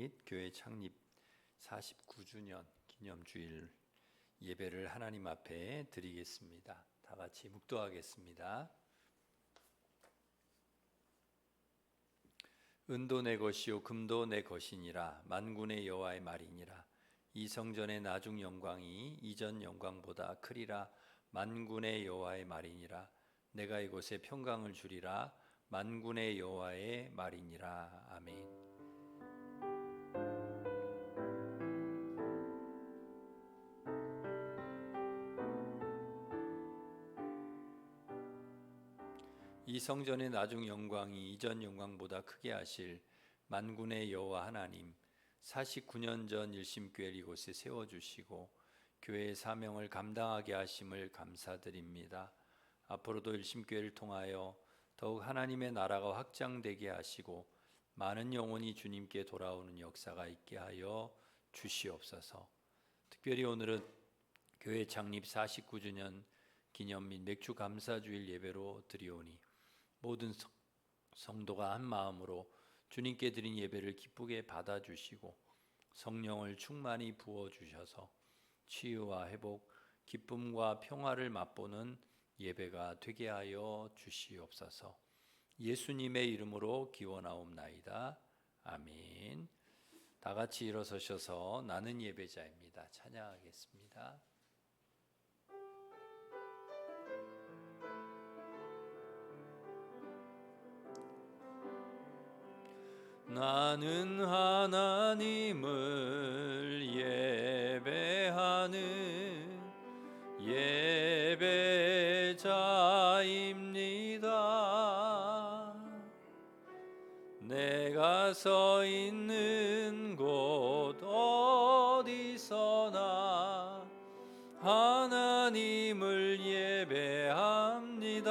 및 교회 창립 49주년 기념주일 예배를 하나님 앞에 드리겠습니다. 다 같이 묵도하겠습니다. 은도 내 것이요 금도 내 것이니라. 만군의 여호와의 말이니라. 이 성전의 나중 영광이 이전 영광보다 크리라. 만군의 여호와의 말이니라. 내가 이곳에 평강을 주리라. 만군의 여호와의 말이니라. 아멘. 이 성전의 나중 영광이 이전 영광보다 크게 하실 만군의 여호와 하나님, 49년 전 일심교회를 이곳에 세워주시고 교회의 사명을 감당하게 하심을 감사드립니다. 앞으로도 일심교회를 통하여 더욱 하나님의 나라가 확장되게 하시고 많은 영혼이 주님께 돌아오는 역사가 있게 하여 주시옵소서. 특별히 오늘은 교회 창립 49주년 기념 및 맥주 감사주일 예배로 드리오니 모든 성도가 한 마음으로 주님께 드린 예배를 기쁘게 받아주시고 성령을 충만히 부어주셔서 치유와 회복, 기쁨과 평화를 맛보는 예배가 되게 하여 주시옵소서. 예수님의 이름으로 기원하옵나이다. 아멘. 다 같이 일어서셔서 나는 예배자입니다. 찬양하겠습니다. 나는 하나님을 예배하는 예배자입니다. 내가 서 있는 곳 어디서나 하나님을 예배합니다.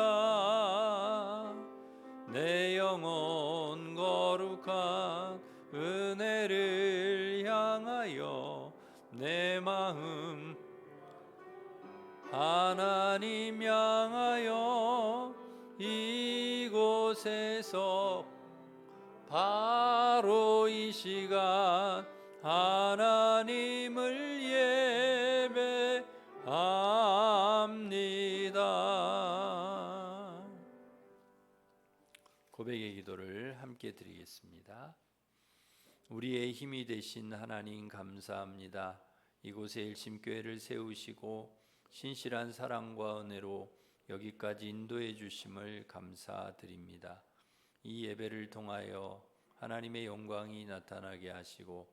내 영혼 거룩한 은혜를 향하여 내 마음 하나님 향하여 이곳에서 바로 이 시간 하나님을 예배합니다. 고백의 기도를 함께 드리겠습니다. 우리의 힘이 되신 하나님 감사합니다. 이곳에 일심교회를 세우시고 신실한 사랑과 은혜로 여기까지 인도해 주심을 감사드립니다. 이 예배를 통하여 하나님의 영광이 나타나게 하시고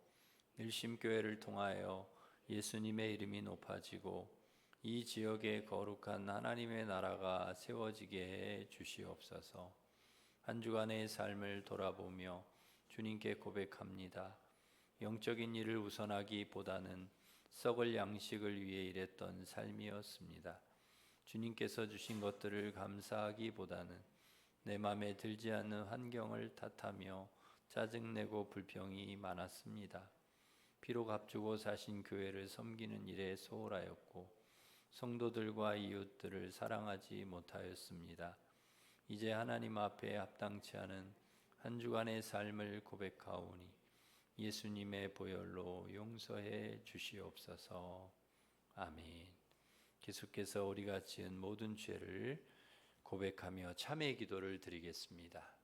일심교회를 통하여 예수님의 이름이 높아지고 이 지역에 거룩한 하나님의 나라가 세워지게 해 주시옵소서. 한 주간의 삶을 돌아보며 주님께 고백합니다. 영적인 일을 우선하기보다는 썩을 양식을 위해 일했던 삶이었습니다. 주님께서 주신 것들을 감사하기보다는 내 마음에 들지 않는 환경을 탓하며 짜증내고 불평이 많았습니다. 비록 앞주고 사신 교회를 섬기는 일에 소홀하였고 성도들과 이웃들을 사랑하지 못하였습니다. 이제 하나님 앞에 합당치 않은 한 주간의 삶을 고백하오니 예수님의 보혈로 용서해 주시옵소서. 아멘. 계속해서 우리가 지은 모든 죄를 고백하며 참회 기도를 드리겠습니다.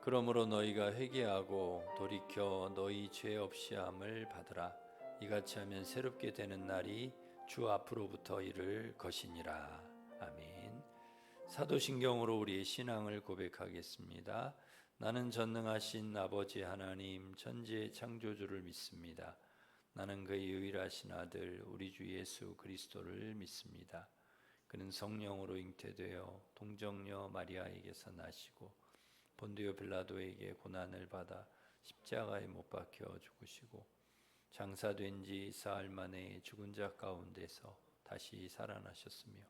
그러므로 너희가 회개하고 돌이켜 너희 죄 없이 함을 받으라. 이같이 하면 새롭게 되는 날이 주 앞으로부터 이를 것이니라. 아멘. 사도신경으로 우리의 신앙을 고백하겠습니다. 나는 전능하신 아버지 하나님 천지의 창조주를 믿습니다. 나는 그의 유일하신 아들 우리 주 예수 그리스도를 믿습니다. 그는 성령으로 잉태되어 동정녀 마리아에게서 나시고 본디오 빌라도에게 고난을 받아 십자가에 못 박혀 죽으시고 장사된 지 사흘 만에 죽은 자 가운데서 다시 살아나셨으며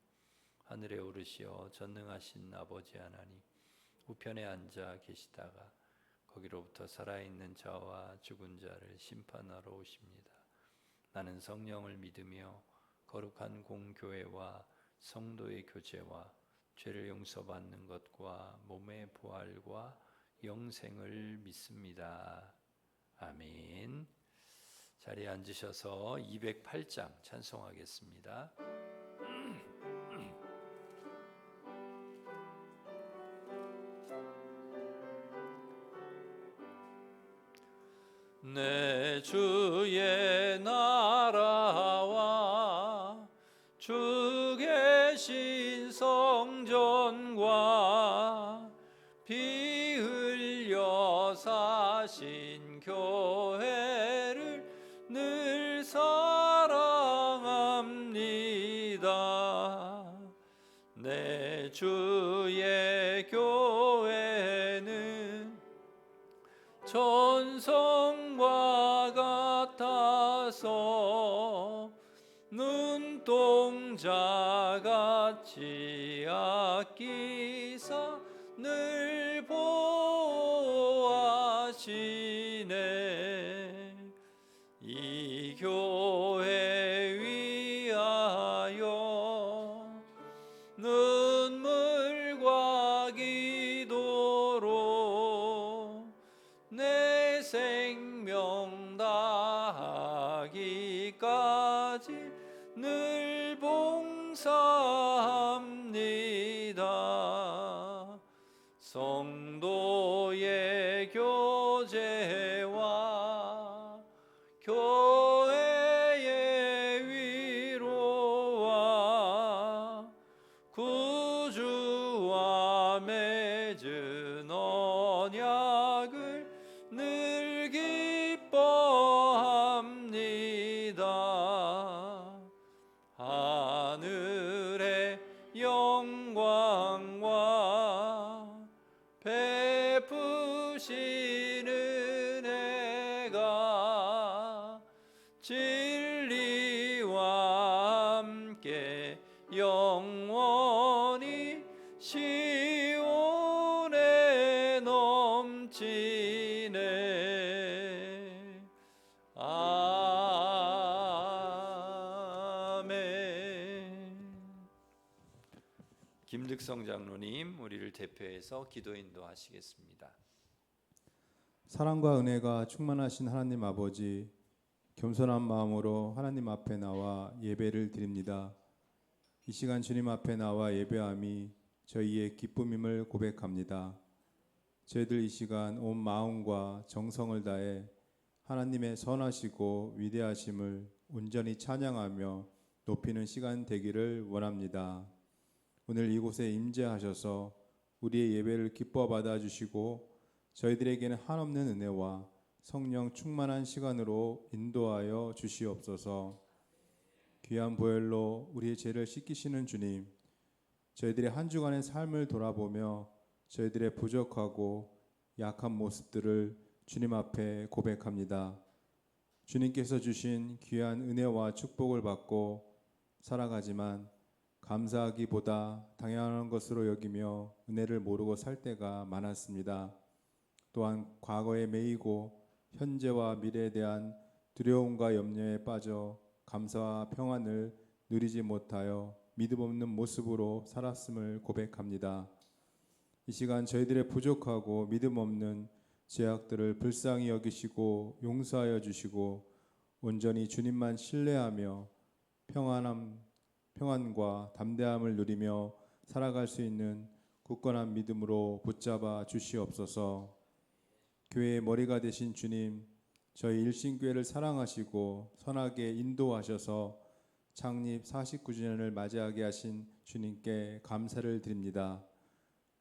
하늘에 오르시어 전능하신 아버지 하나님 우편에 앉아 계시다가 거기로부터 살아있는 자와 죽은 자를 심판하러 오십니다. 나는 성령을 믿으며 거룩한 공교회와 성도의 교제와 죄를 용서받는 것과 몸의 부활과 영생을 믿습니다. 아멘. 자리에 앉으셔서 208장 찬송하겠습니다. 내 주의 나라와 주 계신 성전과 피 흘려 사신 교회를 늘 사랑합니다. 내 주의 교회는 전성과 같아서 눈동자같이 아끼사 늘 보호하시네. 이 교회 위하여 눈물과 기도로 내 생명 다하기까지 늘 봉사합니다. 성도의 교제와 교회의 위로와 구주와 맺은 언약을 늘 기뻐합니다. 하늘의 영광과 베푸신 은혜가 진리와 함께 영원히 시온에 넘치네. 아멘. 김득성 장로님, 우리를 대표해서 기도 인도하시겠습니다. 사랑과 은혜가 충만하신 하나님 아버지, 겸손한 마음으로 하나님 앞에 나와 예배를 드립니다. 이 시간 주님 앞에 나와 예배함이 저희의 기쁨임을 고백합니다. 저희들 이 시간 온 마음과 정성을 다해 하나님의 선하시고 위대하심을 온전히 찬양하며 높이는 시간 되기를 원합니다. 오늘 이곳에 임재하셔서 우리의 예배를 기뻐 받아주시고 저희들에게는 한없는 은혜와 성령 충만한 시간으로 인도하여 주시옵소서. 귀한 보혈로 우리의 죄를 씻기시는 주님, 저희들의 한 주간의 삶을 돌아보며 저희들의 부족하고 약한 모습들을 주님 앞에 고백합니다. 주님께서 주신 귀한 은혜와 축복을 받고 살아가지만 감사하기보다 당연한 것으로 여기며 은혜를 모르고 살 때가 많았습니다. 또한 과거에 매이고 현재와 미래에 대한 두려움과 염려에 빠져 감사와 평안을 누리지 못하여 믿음 없는 모습으로 살았음을 고백합니다. 이 시간 저희들의 부족하고 믿음 없는 죄악들을 불쌍히 여기시고 용서하여 주시고 온전히 주님만 신뢰하며 평안과 담대함을 누리며 살아갈 수 있는 굳건한 믿음으로 붙잡아 주시옵소서. 교회의 머리가 되신 주님, 저희 일신교회를 사랑하시고 선하게 인도하셔서 창립 49주년을 맞이하게 하신 주님께 감사를 드립니다.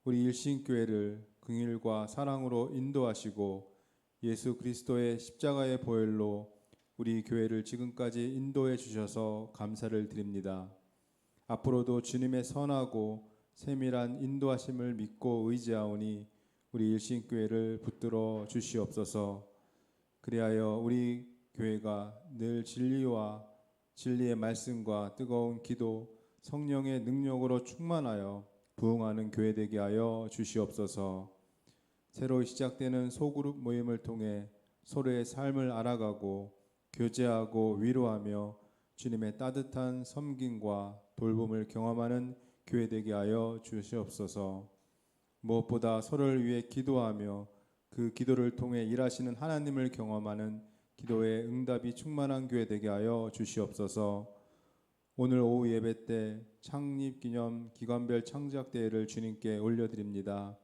우리 일신교회를 긍휼과 사랑으로 인도하시고 예수 그리스도의 십자가의 보혈로 우리 교회를 지금까지 인도해 주셔서 감사를 드립니다. 앞으로도 주님의 선하고 세밀한 인도하심을 믿고 의지하오니 우리 일신교회를 붙들어 주시옵소서. 그리하여 우리 교회가 늘 진리와 진리의 말씀과 뜨거운 기도, 성령의 능력으로 충만하여 부흥하는 교회 되게 하여 주시옵소서. 새로 시작되는 소그룹 모임을 통해 서로의 삶을 알아가고 교제하고 위로하며 주님의 따뜻한 섬김과 돌봄을 경험하는 교회 되게 하여 주시옵소서. 무엇보다 서로를 위해 기도하며 그 기도를 통해 일하시는 하나님을 경험하는 기도의 응답이 충만한 교회 되게 하여 주시옵소서. 오늘 오후 예배 때 창립기념 기관별 창작대회를 주님께 올려드립니다.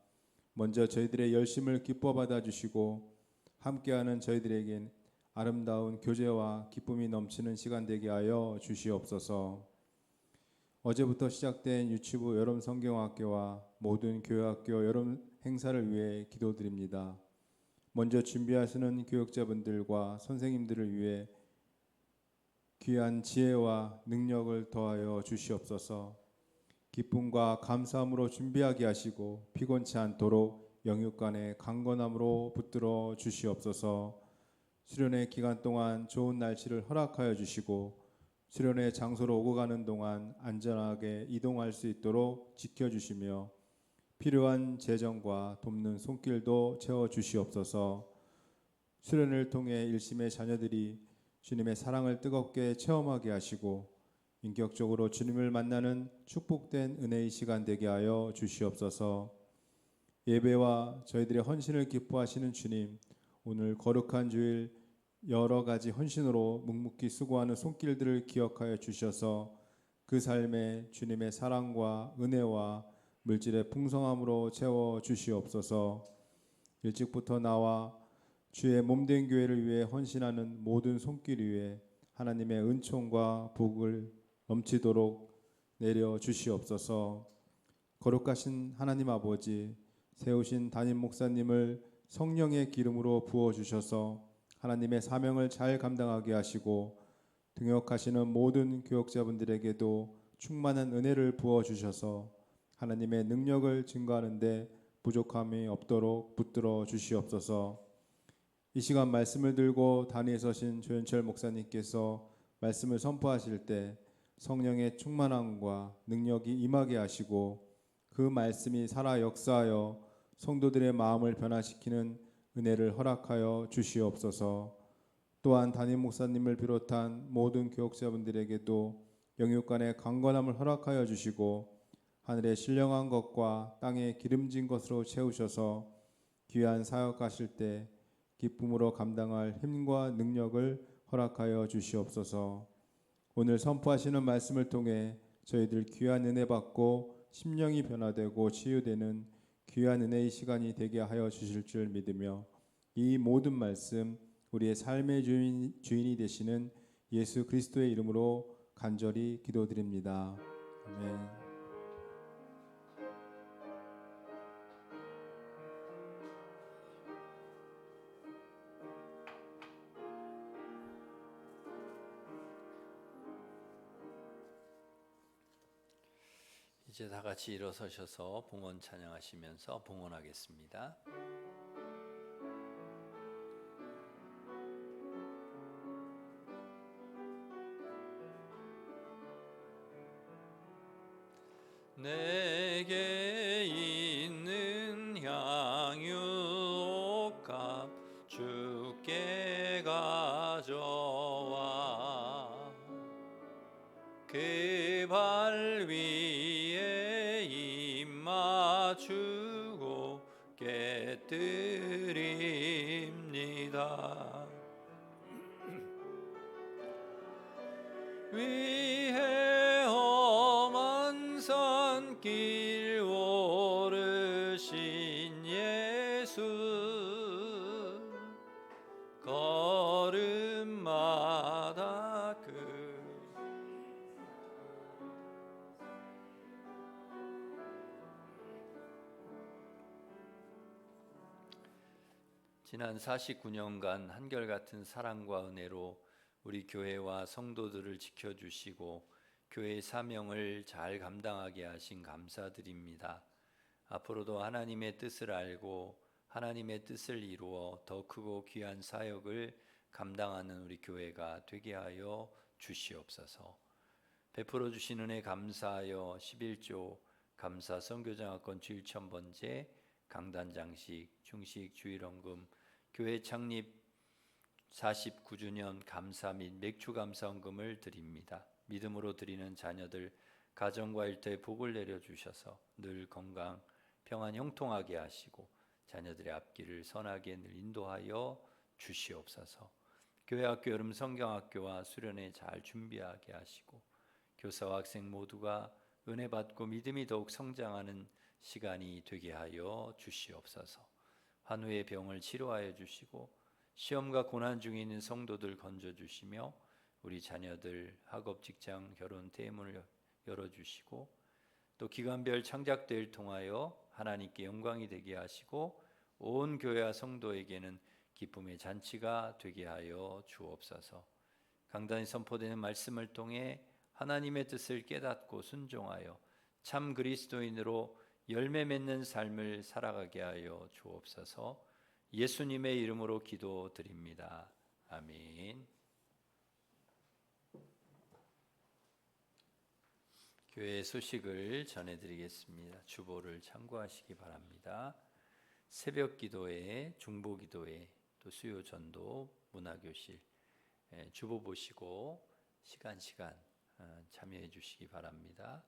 먼저 저희들의 열심을 기뻐 받아주시고 함께하는 저희들에겐 아름다운 교제와 기쁨이 넘치는 시간 되게 하여 주시옵소서. 어제부터 시작된 유치부 여름 성경학교와 모든 교회학교 여름 행사를 위해 기도드립니다. 먼저 준비하시는 교육자분들과 선생님들을 위해 귀한 지혜와 능력을 더하여 주시옵소서. 기쁨과 감사함으로 준비하게 하시고 피곤치 않도록 영육간의 강건함으로 붙들어 주시옵소서. 수련회 기간 동안 좋은 날씨를 허락하여 주시고 수련회 장소로 오고 가는 동안 안전하게 이동할 수 있도록 지켜주시며 필요한 재정과 돕는 손길도 채워주시옵소서. 수련을 통해 일심의 자녀들이 주님의 사랑을 뜨겁게 체험하게 하시고 인격적으로 주님을 만나는 축복된 은혜의 시간 되게 하여 주시옵소서. 예배와 저희들의 헌신을 기뻐하시는 주님, 오늘 거룩한 주일 여러 가지 헌신으로 묵묵히 수고하는 손길들을 기억하여 주셔서 그 삶에 주님의 사랑과 은혜와 물질의 풍성함으로 채워 주시옵소서. 일찍부터 나와 주의 몸된 교회를 위해 헌신하는 모든 손길 위에 하나님의 은총과 복을 넘치도록 내려 주시옵소서. 거룩하신 하나님 아버지, 세우신 담임 목사님을 성령의 기름으로 부어 주셔서 하나님의 사명을 잘 감당하게 하시고 등역하시는 모든 교역자분들에게도 충만한 은혜를 부어 주셔서 하나님의 능력을 증거하는 데 부족함이 없도록 붙들어 주시옵소서. 이 시간 말씀을 들고 단위에 서신 조현철 목사님께서 말씀을 선포하실 때 성령의 충만함과 능력이 임하게 하시고 그 말씀이 살아 역사하여 성도들의 마음을 변화시키는 은혜를 허락하여 주시옵소서. 또한 담임 목사님을 비롯한 모든 교역자분들에게도 영육간의 강건함을 허락하여 주시고 하늘의 신령한 것과 땅의 기름진 것으로 채우셔서 귀한 사역하실 때 기쁨으로 감당할 힘과 능력을 허락하여 주시옵소서. 오늘 선포하시는 말씀을 통해 저희들 귀한 은혜 받고 심령이 변화되고 치유되는 귀한 은혜의 시간이 되게 하여 주실 줄 믿으며 이 모든 말씀 우리의 삶의 주인이 되시는 예수 그리스도의 이름으로 간절히 기도드립니다. 아멘. 이제 다 같이 일어서셔서 봉헌 찬양하시면서 봉헌하겠습니다. 내게 있는 향유옥값 주께 가져와 그 발 위에 입 맞추고 깨뜨립니다. 위에 험한 산길 오르신 예수 걸음마다 지난 49년간 한결같은 사랑과 은혜로 우리 교회와 성도들을 지켜주시고 교회의 사명을 잘 감당하게 하신 감사드립니다. 앞으로도 하나님의 뜻을 알고 하나님의 뜻을 이루어 더 크고 귀한 사역을 감당하는 우리 교회가 되게 하여 주시옵소서. 베풀어 주신 은혜 감사하여 11조 감사 선교장학권 주일 천번제 강단 장식, 중식, 주일헌금, 교회 창립 49주년 감사 및 맥주 감사헌금을 드립니다. 믿음으로 드리는 자녀들 가정과 일터에 복을 내려 주셔서 늘 건강, 평안 형통하게 하시고 자녀들의 앞길을 선하게 늘 인도하여 주시옵소서. 교회 학교 여름 성경학교와 수련회 잘 준비하게 하시고 교사와 학생 모두가 은혜 받고 믿음이 더욱 성장하는 시간이 되게 하여 주시옵소서. 환우의 병을 치료하여 주시고 시험과 고난 중에 있는 성도들 건져 주시며 우리 자녀들 학업, 직장, 결혼 대문을 열어 주시고 또 기간별 창작대회를 통하여 하나님께 영광이 되게 하시고 온 교회와 성도에게는 기쁨의 잔치가 되게 하여 주옵소서. 강단에 선포되는 말씀을 통해 하나님의 뜻을 깨닫고 순종하여 참 그리스도인으로 열매 맺는 삶을 살아가게 하여 주옵소서. 예수님의 이름으로 기도드립니다. 아멘. 교회 소식을 전해드리겠습니다. 주보를 참고하시기 바랍니다. 새벽 기도회, 중보 기도회, 또 수요 전도, 문화교실 주보 보시고 시간 참여해 주시기 바랍니다.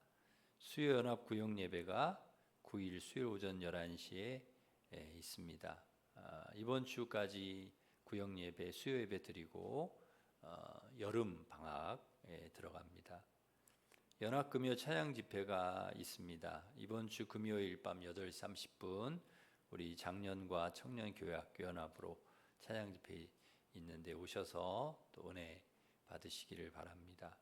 수요 연합 구역 예배가 9일 수요 오전 11시에 있습니다. 이번 주까지 구역 예배, 수요 예배 드리고 여름 방학에 들어갑니다. 연합 금요 찬양 집회가 있습니다. 이번 주 금요일 밤 8시 30분 우리 장년과 청년교회학교 연합으로 찬양 집회 있는데 오셔서 또 은혜 받으시기를 바랍니다.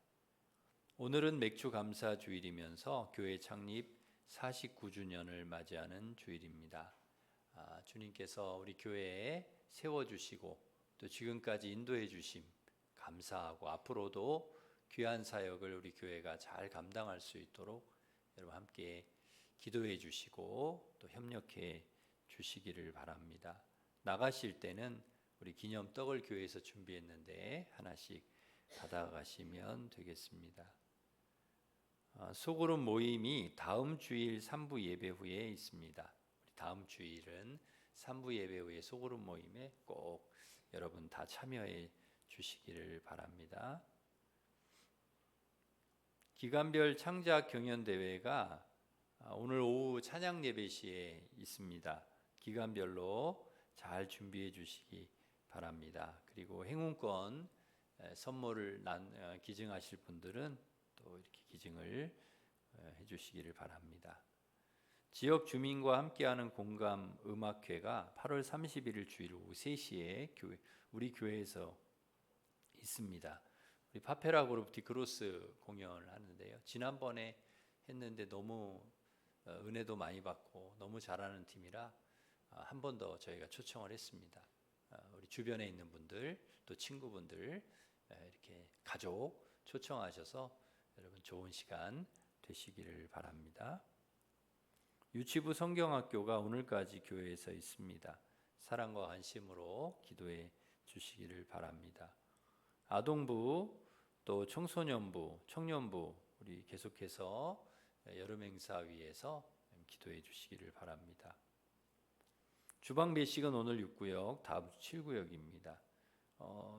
오늘은 맥주 감사 주일이면서 교회 창립 49주년을 맞이하는 주일입니다. 주님께서 우리 교회에 세워주시고 또 지금까지 인도해 주심 감사하고 앞으로도 귀한 사역을 우리 교회가 잘 감당할 수 있도록 여러분 함께 기도해 주시고 또 협력해 주시기를 바랍니다. 나가실 때는 우리 기념 떡을 교회에서 준비했는데 하나씩 받아가시면 되겠습니다. 소그룹 모임이 다음 주일 3부 예배 후에 있습니다. 다음 주일은 3부 예배 후에 소그룹 모임에 꼭 여러분 다 참여해 주시기를 바랍니다. 기간별 창작 경연대회가 오늘 오후 찬양 예배 시에 있습니다. 기간별로 잘 준비해 주시기 바랍니다. 그리고 행운권 선물을 기증하실 분들은 또 이렇게 기증을 해 주시기를 바랍니다. 지역 주민과 함께하는 공감 음악회가 8월 31일 주일 오후 3시에 우리 교회에서 있습니다. 우리 파페라 그룹 디크로스 공연을 하는데요. 지난번에 했는데 너무 은혜도 많이 받고 너무 잘하는 팀이라 한 번 더 저희가 초청을 했습니다. 우리 주변에 있는 분들 또 친구분들 이렇게 가족 초청하셔서 여러분 좋은 시간 되시기를 바랍니다. 유치부 성경학교가 오늘까지 교회에서 있습니다. 사랑과 관심으로 기도해 주시기를 바랍니다. 아동부 또 청소년부, 청년부 우리 계속해서 여름 행사 위해서 기도해 주시기를 바랍니다. 주방 배식은 오늘 6구역, 다음 주 7구역입니다.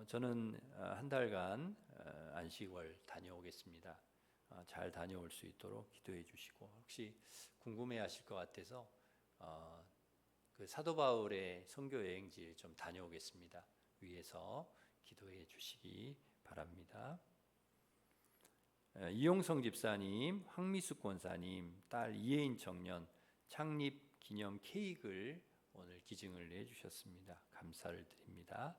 저는 한 달간 안식월 다녀오겠습니다. 잘 다녀올 수 있도록 기도해 주시고 혹시 궁금해하실 것 같아서 그 사도 바울의 선교 여행지 좀 다녀오겠습니다. 위에서 기도해 주시기 바랍니다. 이용성 집사님, 황미숙 권사님, 딸 이혜인 청년 창립 기념 케이크를 오늘 기증을 해주셨습니다. 감사를 드립니다.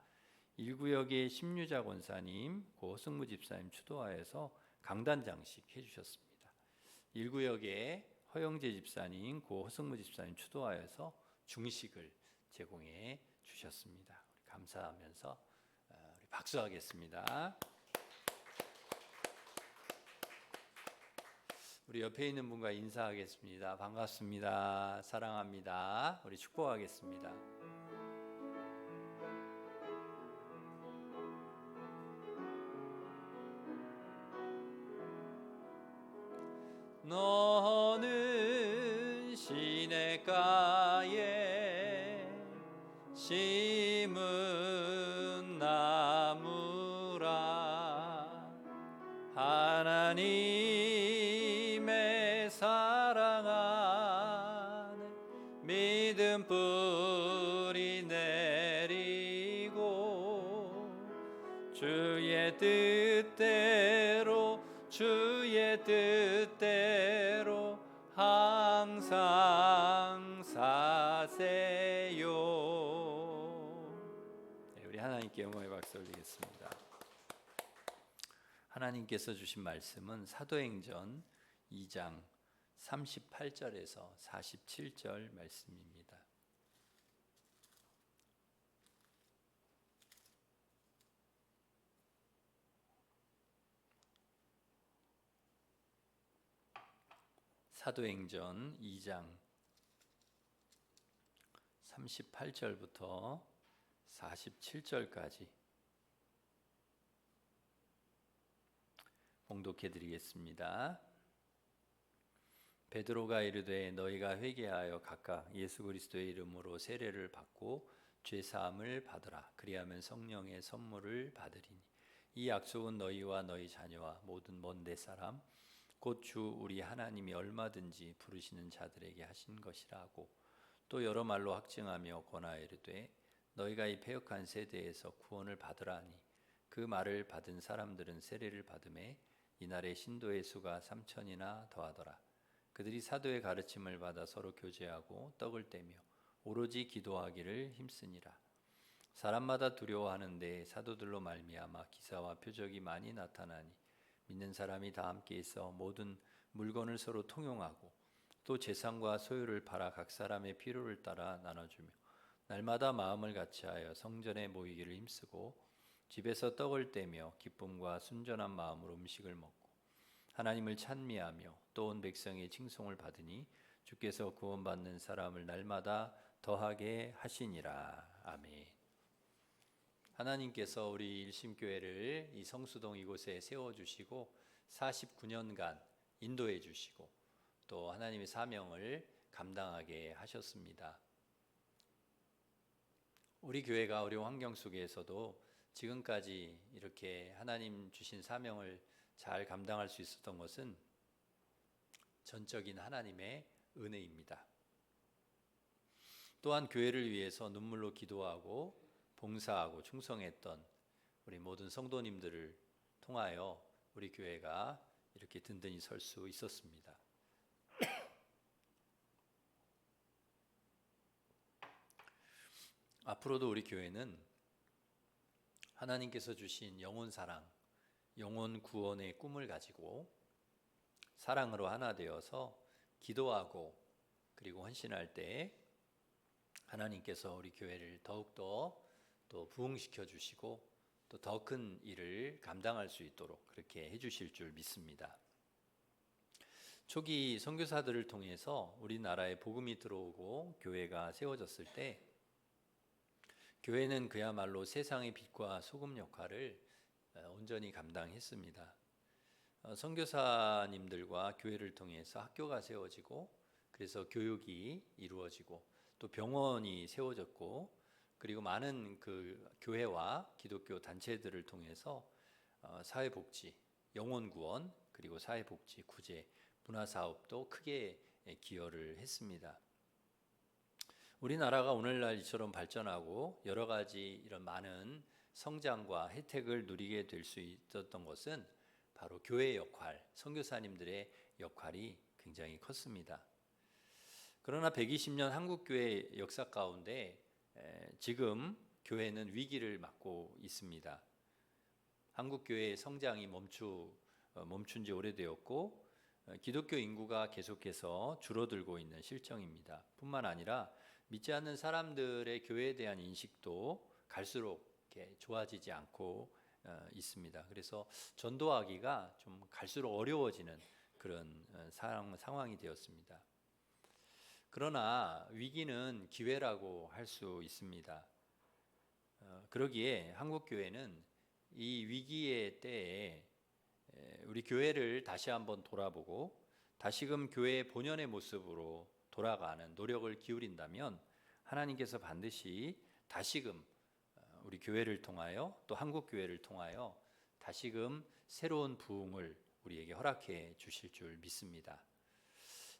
1구역의 심유자 권사님, 고승무 집사님 추도하여서 강단 장식 해주셨습니다. 1구역의 허영재 집사님, 고승무 집사님 추도하여서 중식을 제공해 주셨습니다. 감사하면서 우리 박수하겠습니다. 우리 옆에 있는 분과 인사하겠습니다. 반갑습니다. 사랑합니다. 우리 축복하겠습니다. 너는 시냇가에 주의 뜻대로 주의 뜻대로 항상 사세요. 네, 우리 하나님께 영광의 박수 올리겠습니다. 하나님께서 주신 말씀은 사도행전 2장 38절에서 47절 말씀입니다. 사도행전 2장 38절부터 47절까지 봉독해 드리겠습니다. 베드로가 이르되 너희가 회개하여 각각 예수 그리스도의 이름으로 세례를 받고 죄 사함을 받으라. 그리하면 성령의 선물을 받으리니 이 약속은 너희와 너희 자녀와 모든 먼 데 사람 곧 주 우리 하나님이 얼마든지 부르시는 자들에게 하신 것이라 하고 또 여러 말로 확증하며 권하여 이르되 너희가 이 패역한 세대에서 구원을 받으라니 그 말을 받은 사람들은 세례를 받음에 이날의 신도의 수가 3,000이나 더하더라. 그들이 사도의 가르침을 받아 서로 교제하고 떡을 떼며 오로지 기도하기를 힘쓰니라. 사람마다 두려워하는데 사도들로 말미암아 기사와 표적이 많이 나타나니 믿는 사람이 다 함께 있어 모든 물건을 서로 통용하고 또 재산과 소유를 팔아 각 사람의 필요를 따라 나눠주며 날마다 마음을 같이하여 성전에 모이기를 힘쓰고 집에서 떡을 떼며 기쁨과 순전한 마음으로 음식을 먹고 하나님을 찬미하며 또 온 백성의 칭송을 받으니 주께서 구원받는 사람을 날마다 더하게 하시니라. 아멘. 하나님께서 우리 일심교회를 이 성수동 이곳에 세워주시고 49년간 인도해 주시고 또 하나님의 사명을 감당하게 하셨습니다. 우리 교회가 어려운 환경 속에서도 지금까지 이렇게 하나님 주신 사명을 잘 감당할 수 있었던 것은 전적인 하나님의 은혜입니다. 또한 교회를 위해서 눈물로 기도하고 봉사하고 충성했던 우리 모든 성도님들을 통하여 우리 교회가 이렇게 든든히 설 수 있었습니다. 앞으로도 우리 교회는 하나님께서 주신 영혼 사랑, 영혼 구원의 꿈을 가지고 사랑으로 하나 되어서 기도하고 그리고 헌신할 때 하나님께서 우리 교회를 더욱더 또 부흥시켜 주시고 또 더 큰 일을 감당할 수 있도록 그렇게 해주실 줄 믿습니다. 초기 선교사들을 통해서 우리나라에 복음이 들어오고 교회가 세워졌을 때 교회는 그야말로 세상의 빛과 소금 역할을 온전히 감당했습니다. 선교사님들과 교회를 통해서 학교가 세워지고 그래서 교육이 이루어지고 또 병원이 세워졌고 그리고 많은 그 교회와 기독교 단체들을 통해서 사회복지, 영혼구원 그리고 사회복지, 구제, 문화사업도 크게 기여를 했습니다. 우리나라가 오늘날 이처럼 발전하고 여러 가지 이런 많은 성장과 혜택을 누리게 될 수 있었던 것은 바로 교회의 역할, 선교사님들의 역할이 굉장히 컸습니다. 그러나 120년 한국교회 역사 가운데 지금 교회는 위기를 맞고 있습니다. 한국교회의 성장이 멈춘 지 오래되었고 기독교 인구가 계속해서 줄어들고 있는 실정입니다. 뿐만 아니라 믿지 않는 사람들의 교회에 대한 인식도 갈수록 좋아지지 않고 있습니다. 그래서 전도하기가 좀 갈수록 어려워지는 그런 상황이 되었습니다. 그러나 위기는 기회라고 할 수 있습니다. 그러기에 한국교회는 이 위기의 때에 우리 교회를 다시 한번 돌아보고 다시금 교회의 본연의 모습으로 돌아가는 노력을 기울인다면 하나님께서 반드시 다시금 우리 교회를 통하여 또 한국교회를 통하여 다시금 새로운 부흥을 우리에게 허락해 주실 줄 믿습니다.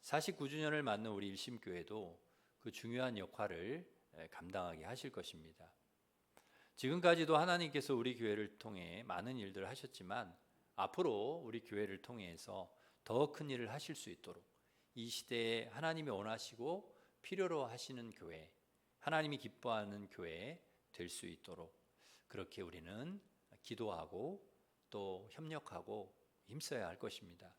49주년을 맞는 우리 일심교회도 그 중요한 역할을 감당하게 하실 것입니다. 지금까지도 하나님께서 우리 교회를 통해 많은 일들을 하셨지만 앞으로 우리 교회를 통해서 더 큰 일을 하실 수 있도록 이 시대에 하나님이 원하시고 필요로 하시는 교회, 하나님이 기뻐하는 교회 될 수 있도록 그렇게 우리는 기도하고 또 협력하고 힘써야 할 것입니다.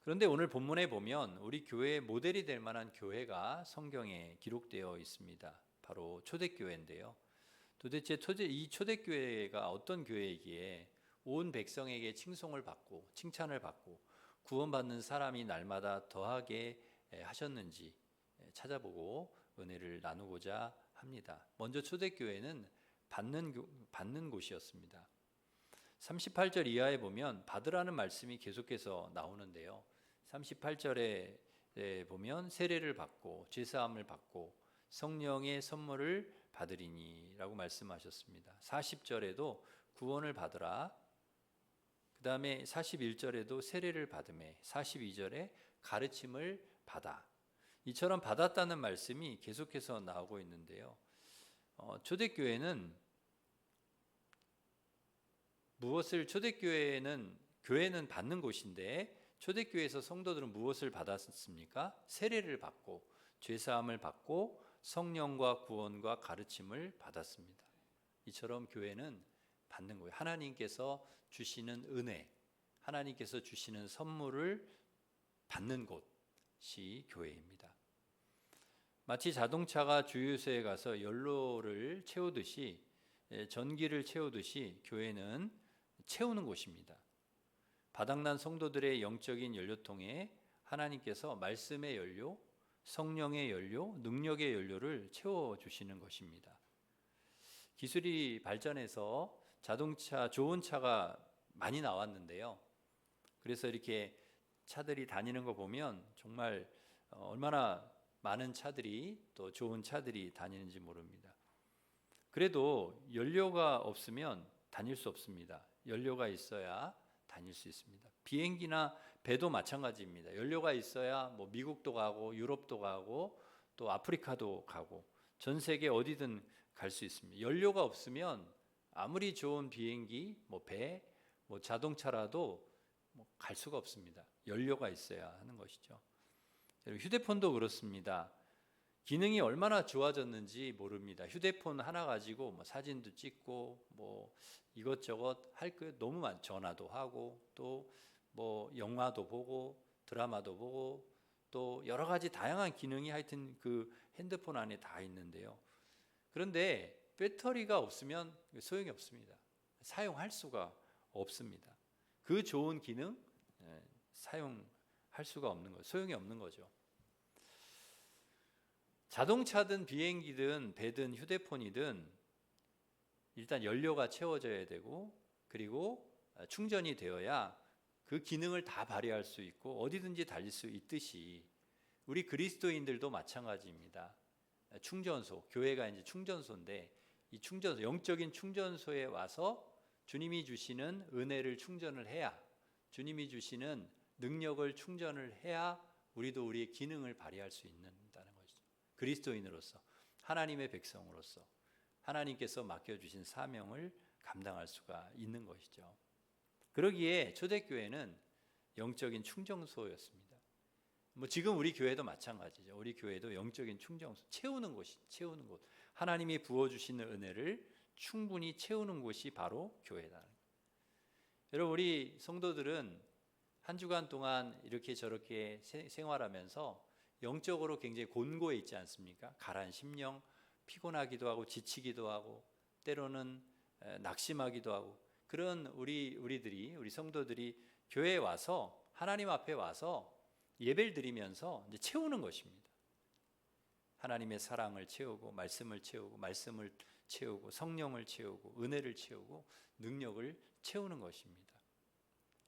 그런데 오늘 본문에 보면 우리 교회의 모델이 될 만한 교회가 성경에 기록되어 있습니다. 바로 초대교회인데요. 도대체 이 초대교회가 어떤 교회이기에 온 백성에게 칭송을 받고 칭찬을 받고 구원받는 사람이 날마다 더하게 하셨는지 찾아보고 은혜를 나누고자 합니다. 먼저 초대교회는 받는 곳이었습니다. 38절 이하에 보면 받으라는 말씀이 계속해서 나오는데요. 38절에 보면 세례를 받고 제사함을 받고 성령의 선물을 받으리니 라고 말씀하셨습니다. 40절에도 구원을 받으라. 그 다음에 41절에도 세례를 받으매 42절에 가르침을 받아. 이처럼 받았다는 말씀이 계속해서 나오고 있는데요. 초대교회는 교회는 받는 곳인데 초대교회에서 성도들은 무엇을 받았습니까? 세례를 받고 죄사함을 받고 성령과 구원과 가르침을 받았습니다. 이처럼 교회는 받는 거예요. 하나님께서 주시는 은혜, 하나님께서 주시는 선물을 받는 곳이 교회입니다. 마치 자동차가 주유소에 가서 연료를 채우듯이 전기를 채우듯이 교회는 채우는 곳입니다. 바닥난 성도들의 영적인 연료통에 하나님께서 말씀의 연료, 성령의 연료, 능력의 연료를 채워주시는 것입니다. 기술이 발전해서 자동차, 좋은 차가 많이 나왔는데요. 그래서 이렇게 차들이 다니는 거 보면 정말 얼마나 많은 차들이 또 좋은 차들이 다니는지 모릅니다. 그래도 연료가 없으면 다닐 수 없습니다. 연료가 있어야 다닐 수 있습니다. 비행기나 배도 마찬가지입니다. 연료가 있어야 미국도 가고 유럽도 가고 또 아프리카도 가고 전 세계 어디든 갈 수 있습니다. 연료가 없으면 아무리 좋은 비행기, 배, 자동차라도 갈 수가 없습니다. 연료가 있어야 하는 것이죠. 휴대폰도 그렇습니다. 기능이 얼마나 좋아졌는지 모릅니다. 휴대폰 하나 가지고 사진도 찍고 이것저것 할 거 너무 많죠. 전화도 하고 또 영화도 보고 드라마도 보고 또 여러 가지 다양한 기능이 하여튼 그 핸드폰 안에 다 있는데요. 그런데 배터리가 없으면 소용이 없습니다. 사용할 수가 없습니다. 그 좋은 기능 사용할 수가 없는 거죠. 소용이 없는 거죠. 자동차든 비행기든 배든 휴대폰이든 일단 연료가 채워져야 되고 그리고 충전이 되어야 그 기능을 다 발휘할 수 있고 어디든지 달릴 수 있듯이 우리 그리스도인들도 마찬가지입니다. 충전소, 교회가 이제 충전소인데 이 충전소, 영적인 충전소에 와서 주님이 주시는 은혜를 충전을 해야 주님이 주시는 능력을 충전을 해야 우리도 우리의 기능을 발휘할 수 있는다는 것이죠. 그리스도인으로서 하나님의 백성으로서 하나님께서 맡겨주신 사명을 감당할 수가 있는 것이죠. 그러기에 초대교회는 영적인 충전소였습니다. 지금 우리 교회도 마찬가지죠. 우리 교회도 영적인 충전소, 채우는 곳. 하나님이 부어주시는 은혜를 충분히 채우는 곳이 바로 교회다. 여러분, 우리 성도들은 한 주간 동안 이렇게 저렇게 생활하면서 영적으로 굉장히 곤고해 있지 않습니까? 가라앉은 심령, 피곤하기도 하고 지치기도 하고 때로는 낙심하기도 하고 그런 우리 성도들이 교회에 와서 하나님 앞에 와서 예배를 드리면서 이제 채우는 것입니다. 하나님의 사랑을 채우고 말씀을 채우고 성령을 채우고 은혜를 채우고 능력을 채우는 것입니다.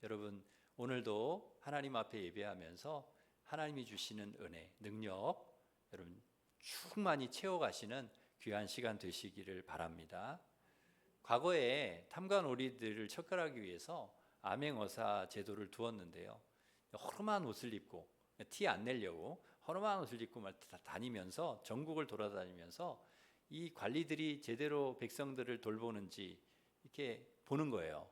여러분, 오늘도 하나님 앞에 예배하면서 하나님이 주시는 은혜, 능력 여러분 충만히 채워가시는 귀한 시간 되시기를 바랍니다. 과거에 탐관오리들을 척결하기 위해서 암행어사 제도를 두었는데요. 허름한 옷을 입고 티 안 내려고 허름한 옷을 입고 다니면서 전국을 돌아다니면서 이 관리들이 제대로 백성들을 돌보는지 이렇게 보는 거예요.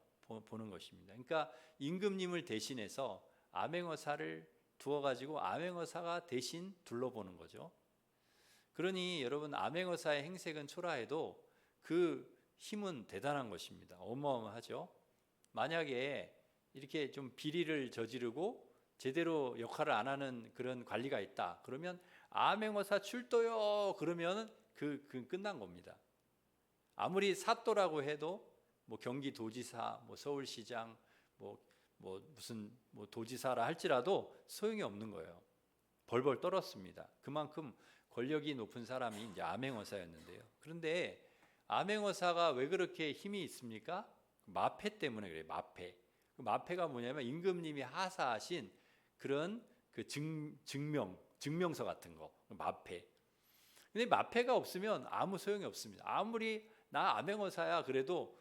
보는 것입니다. 그러니까 임금님을 대신해서 암행어사를 두어가지고 암행어사가 대신 둘러보는 거죠. 그러니 여러분, 암행어사의 행색은 초라해도 그 힘은 대단한 것입니다. 어마어마하죠. 만약에 이렇게 좀 비리를 저지르고 제대로 역할을 안 하는 그런 관리가 있다, 그러면 암행어사 출도요 그러면 그 끝난 겁니다. 아무리 사또라고 해도 뭐 경기도지사, 뭐 서울시장, 무슨 도지사라 할지라도 소용이 없는 거예요. 벌벌 떨었습니다. 그만큼 권력이 높은 사람이 이제 암행어사였는데요. 그런데 암행어사가 왜 그렇게 힘이 있습니까? 마패 때문에 그래요. 마패. 그 마패가 뭐냐면 임금님이 하사하신 그런 그 증명서 같은 거, 마패. 근데 마패가 없으면 아무 소용이 없습니다. 아무리 나 암행어사야 그래도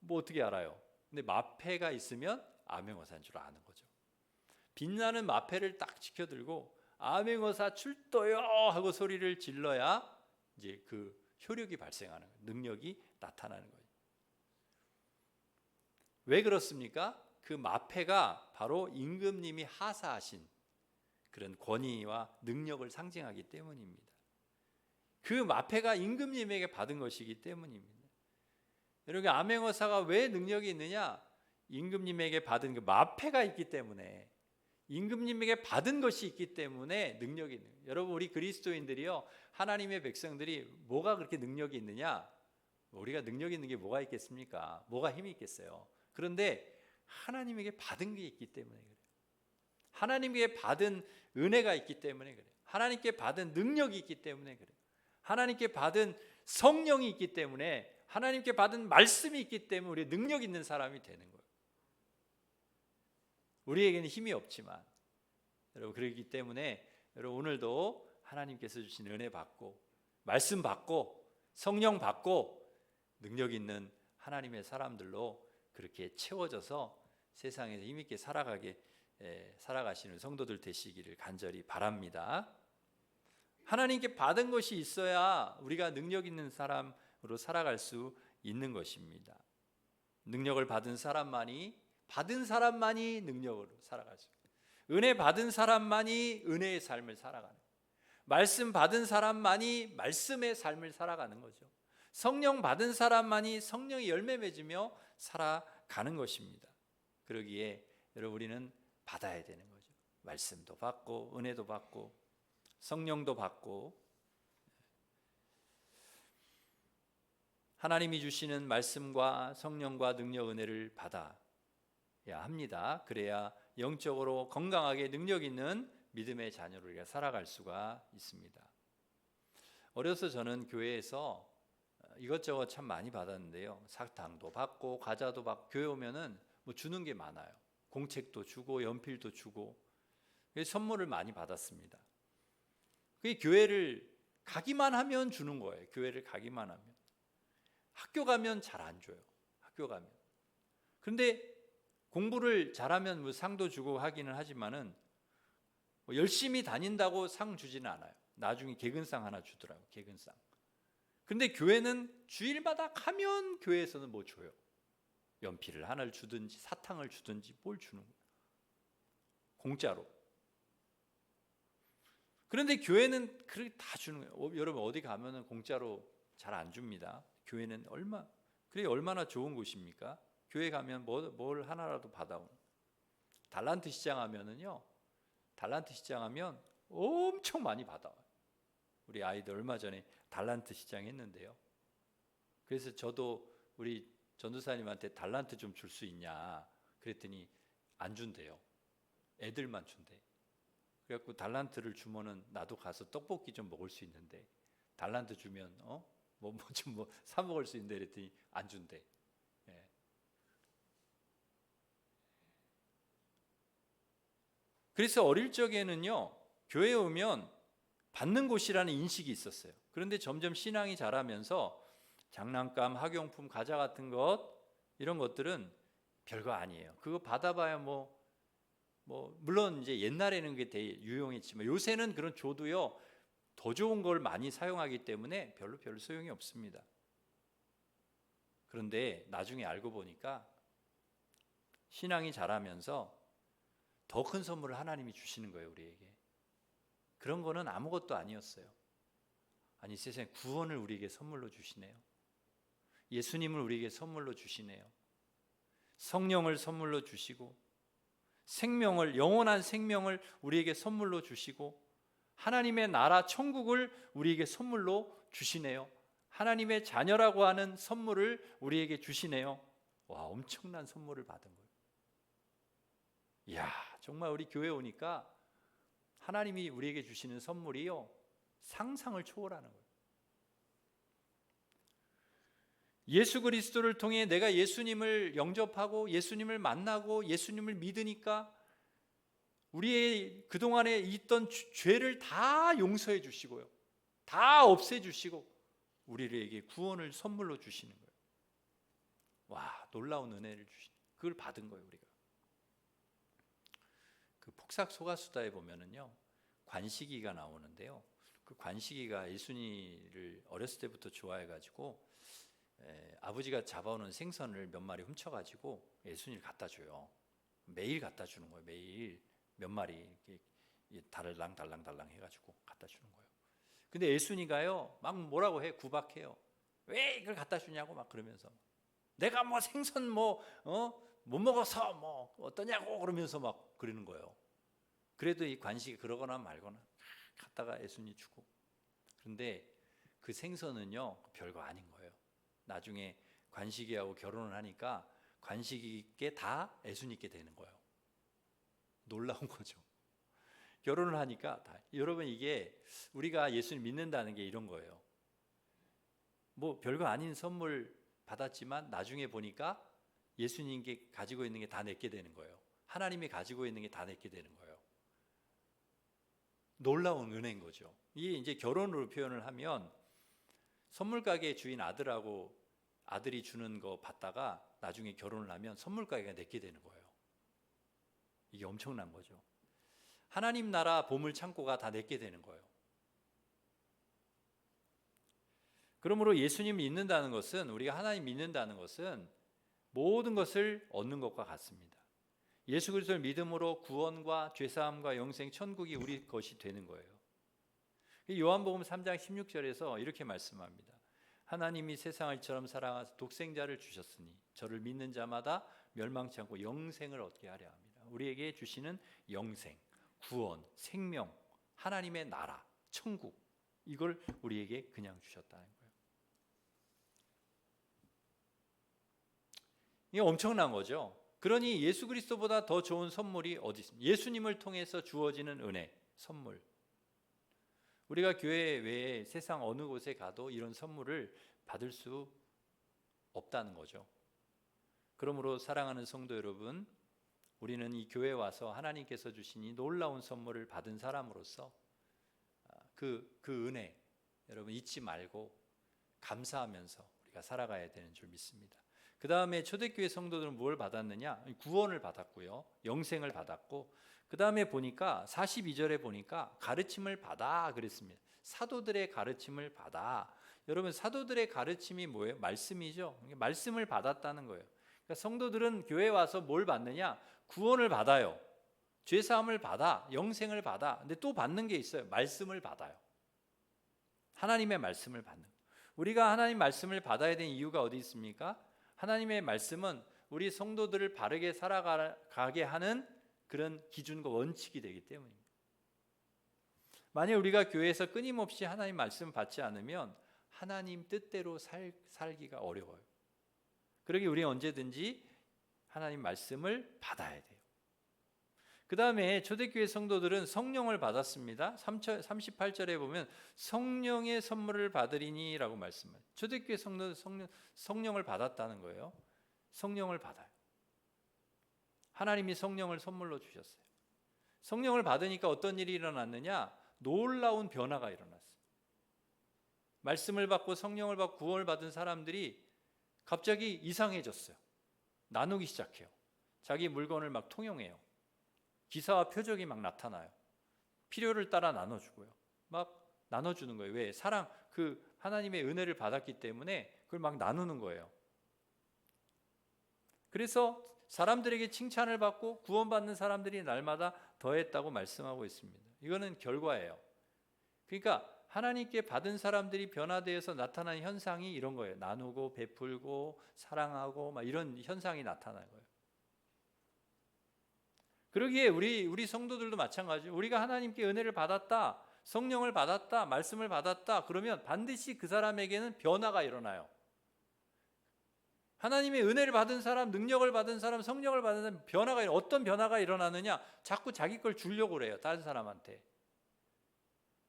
뭐 어떻게 알아요? 근데 마패가 있으면 암행어사인 줄 아는 거죠. 빛나는 마패를 딱 지켜들고 암행어사 출도요 하고 소리를 질러야 이제 그 효력이 발생하는 거예요. 능력이 나타나는 거예요. 왜 그렇습니까? 그 마패가 바로 임금님이 하사하신 그런 권위와 능력을 상징하기 때문입니다. 그 마패가 임금님에게 받은 것이기 때문입니다. 여러분, 암행어사가 왜 능력이 있느냐? 임금님에게 받은 그 마패가 있기 때문에, 임금님에게 받은 것이 있기 때문에 능력이 있는 거예요. 여러분, 우리 그리스도인들이요, 하나님의 백성들이 뭐가 그렇게 능력이 있느냐? 우리가 능력 있는 게 뭐가 있겠습니까? 뭐가 힘이 있겠어요? 그런데 하나님에게 받은 게 있기 때문에 그래요. 하나님에게 받은 은혜가 있기 때문에 그래요. 하나님께 받은 능력이 있기 때문에 그래요. 하나님께 받은 성령이 있기 때문에, 하나님께 받은 말씀이 있기 때문에 우리 능력 있는 사람이 되는 거예요. 우리에게는 힘이 없지만 여러분, 그렇기 때문에 여러분, 오늘도 하나님께서 주신 은혜 받고 말씀 받고 성령 받고 능력 있는 하나님의 사람들로 그렇게 채워져서 세상에서 힘있게 살아가시는 성도들 되시기를 간절히 바랍니다. 하나님께 받은 것이 있어야 우리가 능력 있는 사람으로 살아갈 수 있는 것입니다. 능력을 받은 사람만이 능력으로 살아갈 수 있어요. 은혜 받은 사람만이 은혜의 삶을 살아가는 거예요. 말씀 받은 사람만이 말씀의 삶을 살아가는 거죠. 성령 받은 사람만이 성령의 열매 맺으며 살아가는 것입니다. 그러기에 여러분, 우리는 받아야 되는 거죠. 말씀도 받고 은혜도 받고 성령도 받고, 하나님이 주시는 말씀과 성령과 능력, 은혜를 받아야 합니다. 그래야 영적으로 건강하게 능력 있는 믿음의 자녀로 우리가 살아갈 수가 있습니다. 어려서 저는 교회에서 이것저것 참 많이 받았는데요. 사탕도 받고 과자도 받고, 교회 오면은 뭐 주는 게 많아요. 공책도 주고 연필도 주고, 선물을 많이 받았습니다. 그게 교회를 가기만 하면 주는 거예요. 교회를 가기만 하면. 학교 가면 잘 안 줘요. 학교 가면. 그런데 공부를 잘하면 뭐 상도 주고 하기는 하지만은 뭐 열심히 다닌다고 상 주지는 않아요. 나중에 개근상 하나 주더라고요. 개근상. 근데 교회는 주일마다 가면 교회에서는 뭐 줘요. 연필을 하나를 주든지 사탕을 주든지 뭘 주는 거예요. 공짜로. 그런데 교회는 그렇게 다 주는 거예요. 여러분, 어디 가면은 공짜로 잘 안 줍니다. 교회는 얼마나 좋은 곳입니까? 교회 가면 뭘 하나라도 받아오는. 달란트 시장 하면은요, 달란트 시장 하면 엄청 많이 받아와요. 우리 아이들 얼마 전에 달란트 시장 했는데요. 그래서 저도 우리 전도사님한테 달란트 좀 줄 수 있냐 그랬더니 안 준대요. 애들만 준대. 그래갖고 달란트를 주면은 나도 가서 떡볶이 좀 먹을 수 있는데, 달란트 주면 좀 사 먹을 수 있는데 그랬더니 안 준대. 예. 그래서 어릴 적에는요, 교회에 오면 받는 곳이라는 인식이 있었어요. 그런데 점점 신앙이 자라면서 장난감, 학용품, 과자 같은 것, 이런 것들은 별거 아니에요. 그거 받아봐야 물론 이제 옛날에는 그게 되게 유용했지만 요새는 그런 줘도요, 더 좋은 걸 많이 사용하기 때문에 별로 소용이 없습니다. 그런데 나중에 알고 보니까 신앙이 자라면서 더 큰 선물을 하나님이 주시는 거예요, 우리에게. 그런 거는 아무것도 아니었어요. 아니, 세상에 구원을 우리에게 선물로 주시네요. 예수님을 우리에게 선물로 주시네요. 성령을 선물로 주시고, 생명을, 영원한 생명을 우리에게 선물로 주시고, 하나님의 나라 천국을 우리에게 선물로 주시네요. 하나님의 자녀라고 하는 선물을 우리에게 주시네요. 와, 엄청난 선물을 받은 거예요. 이야, 정말 우리 교회 오니까 하나님이 우리에게 주시는 선물이요, 상상을 초월하는 거예요. 예수 그리스도를 통해 내가 예수님을 영접하고 예수님을 만나고 예수님을 믿으니까 우리의 그동안에 있던 죄를 다 용서해 주시고요, 다 없애 주시고 우리에게 구원을 선물로 주시는 거예요. 와, 놀라운 은혜를 주시는, 그걸 받은 거예요. 우리가 그 폭삭 소가수다에 보면은요, 관식이가 나오는데요, 그 관식이가 예수님을 어렸을 때부터 좋아해가지고 아버지가 잡아오는 생선을 몇 마리 훔쳐가지고 예수님을 갖다 줘요. 매일 갖다 주는 거예요. 매일 몇 마리 이렇게 달랑 해가지고 갖다 주는 거예요. 근데 예수님가요, 막 뭐라고 해, 구박해요. 왜 이걸 갖다 주냐고 막 그러면서, 내가 뭐 생선 못 먹어서 뭐 어떠냐고 그러면서 막 그러는 거예요. 그래도 이 관식이 그러거나 말거나 갖다가 예수님 주고. 그런데 그 생선은요, 별거 아닌 거예요. 나중에 관식이하고 결혼을 하니까 관식이께 다 예수님께 되는 거예요. 놀라운 거죠. 결혼을 하니까 다. 여러분, 이게 우리가 예수님 믿는다는 게 이런 거예요. 뭐 별거 아닌 선물 받았지만 나중에 보니까 예수님께 가지고 있는 게 다 내게 되는 거예요. 하나님이 가지고 있는 게 다 내게 되는 거예요. 놀라운 은혜인 거죠. 이게 이제 결혼으로 표현을 하면, 선물 가게 주인 아들이 주는 거 받다가 나중에 결혼을 하면 선물 가게가 내게 되는 거예요. 이게 엄청난 거죠. 하나님 나라 보물 창고가 다 내게 되는 거예요. 그러므로 예수님 믿는다는 것은, 우리가 하나님 믿는다는 것은 모든 것을 얻는 것과 같습니다. 예수 그리스도를 믿음으로 구원과 죄사함과 영생, 천국이 우리 것이 되는 거예요. 요한복음 3장 16절에서 이렇게 말씀합니다. 하나님이 세상을 이처럼 사랑하사 독생자를 주셨으니 저를 믿는 자마다 멸망치 않고 영생을 얻게 하려 합니다. 우리에게 주시는 영생, 구원, 생명, 하나님의 나라, 천국, 이걸 우리에게 그냥 주셨다는 거예요. 이게 엄청난 거죠. 그러니 예수 그리스도보다 더 좋은 선물이 어디 있습니까? 예수님을 통해서 주어지는 은혜, 선물. 우리가 교회 외에 세상 어느 곳에 가도 이런 선물을 받을 수 없다는 거죠. 그러므로 사랑하는 성도 여러분, 우리는 이 교회에 와서 하나님께서 주신 이 놀라운 선물을 받은 사람으로서 그 은혜, 여러분 잊지 말고 감사하면서 우리가 살아가야 되는 줄 믿습니다. 그 다음에 초대교회 성도들은 뭘 받았느냐? 구원을 받았고요, 영생을 받았고, 그 다음에 보니까 42절에 보니까 가르침을 받아 그랬습니다. 사도들의 가르침을 받아. 여러분, 사도들의 가르침이 뭐예요? 말씀이죠. 말씀을 받았다는 거예요. 그러니까 성도들은 교회에 와서 뭘 받느냐? 구원을 받아요, 죄사함을 받아, 영생을 받아. 근데 또 받는 게 있어요. 말씀을 받아요. 하나님의 말씀을 받는 거예요. 우리가 하나님 말씀을 받아야 되는 이유가 어디 있습니까? 하나님의 말씀은 우리 성도들을 바르게 살아가게 하는 그런 기준과 원칙이 되기 때문입니다. 만약 우리가 교회에서 끊임없이 하나님 말씀 받지 않으면 하나님 뜻대로 살기가 어려워요. 그러기 우리는 언제든지 하나님 말씀을 받아야 돼요. 그 다음에 초대교회 성도들은 성령을 받았습니다. 38절에 보면 성령의 선물을 받으리니 라고 말씀해요. 초대교회 성도들은 성령을 받았다는 거예요. 성령을 받아요. 하나님이 성령을 선물로 주셨어요. 성령을 받으니까 어떤 일이 일어났느냐? 놀라운 변화가 일어났어요. 말씀을 받고 성령을 받고 구원을 받은 사람들이 갑자기 이상해졌어요. 나누기 시작해요. 자기 물건을 막 통용해요. 기사와 표적이 막 나타나요. 필요를 따라 나눠주고요. 막 나눠주는 거예요. 왜? 사랑, 그 하나님의 은혜를 받았기 때문에 그걸 막 나누는 거예요. 그래서 사람들에게 칭찬을 받고 구원받는 사람들이 날마다 더했다고 말씀하고 있습니다. 이거는 결과예요. 그러니까 하나님께 받은 사람들이 변화되어서 나타나는 현상이 이런 거예요. 나누고 베풀고 사랑하고 막 이런 현상이 나타나는 거예요. 그러기에 우리 성도들도 마찬가지예요. 우리가 하나님께 은혜를 받았다, 성령을 받았다, 말씀을 받았다 그러면 반드시 그 사람에게는 변화가 일어나요. 하나님의 은혜를 받은 사람, 능력을 받은 사람, 성령을 받은 사람 변화가 어떤 변화가 일어나느냐? 자꾸 자기 걸 주려고 그래요. 다른 사람한테.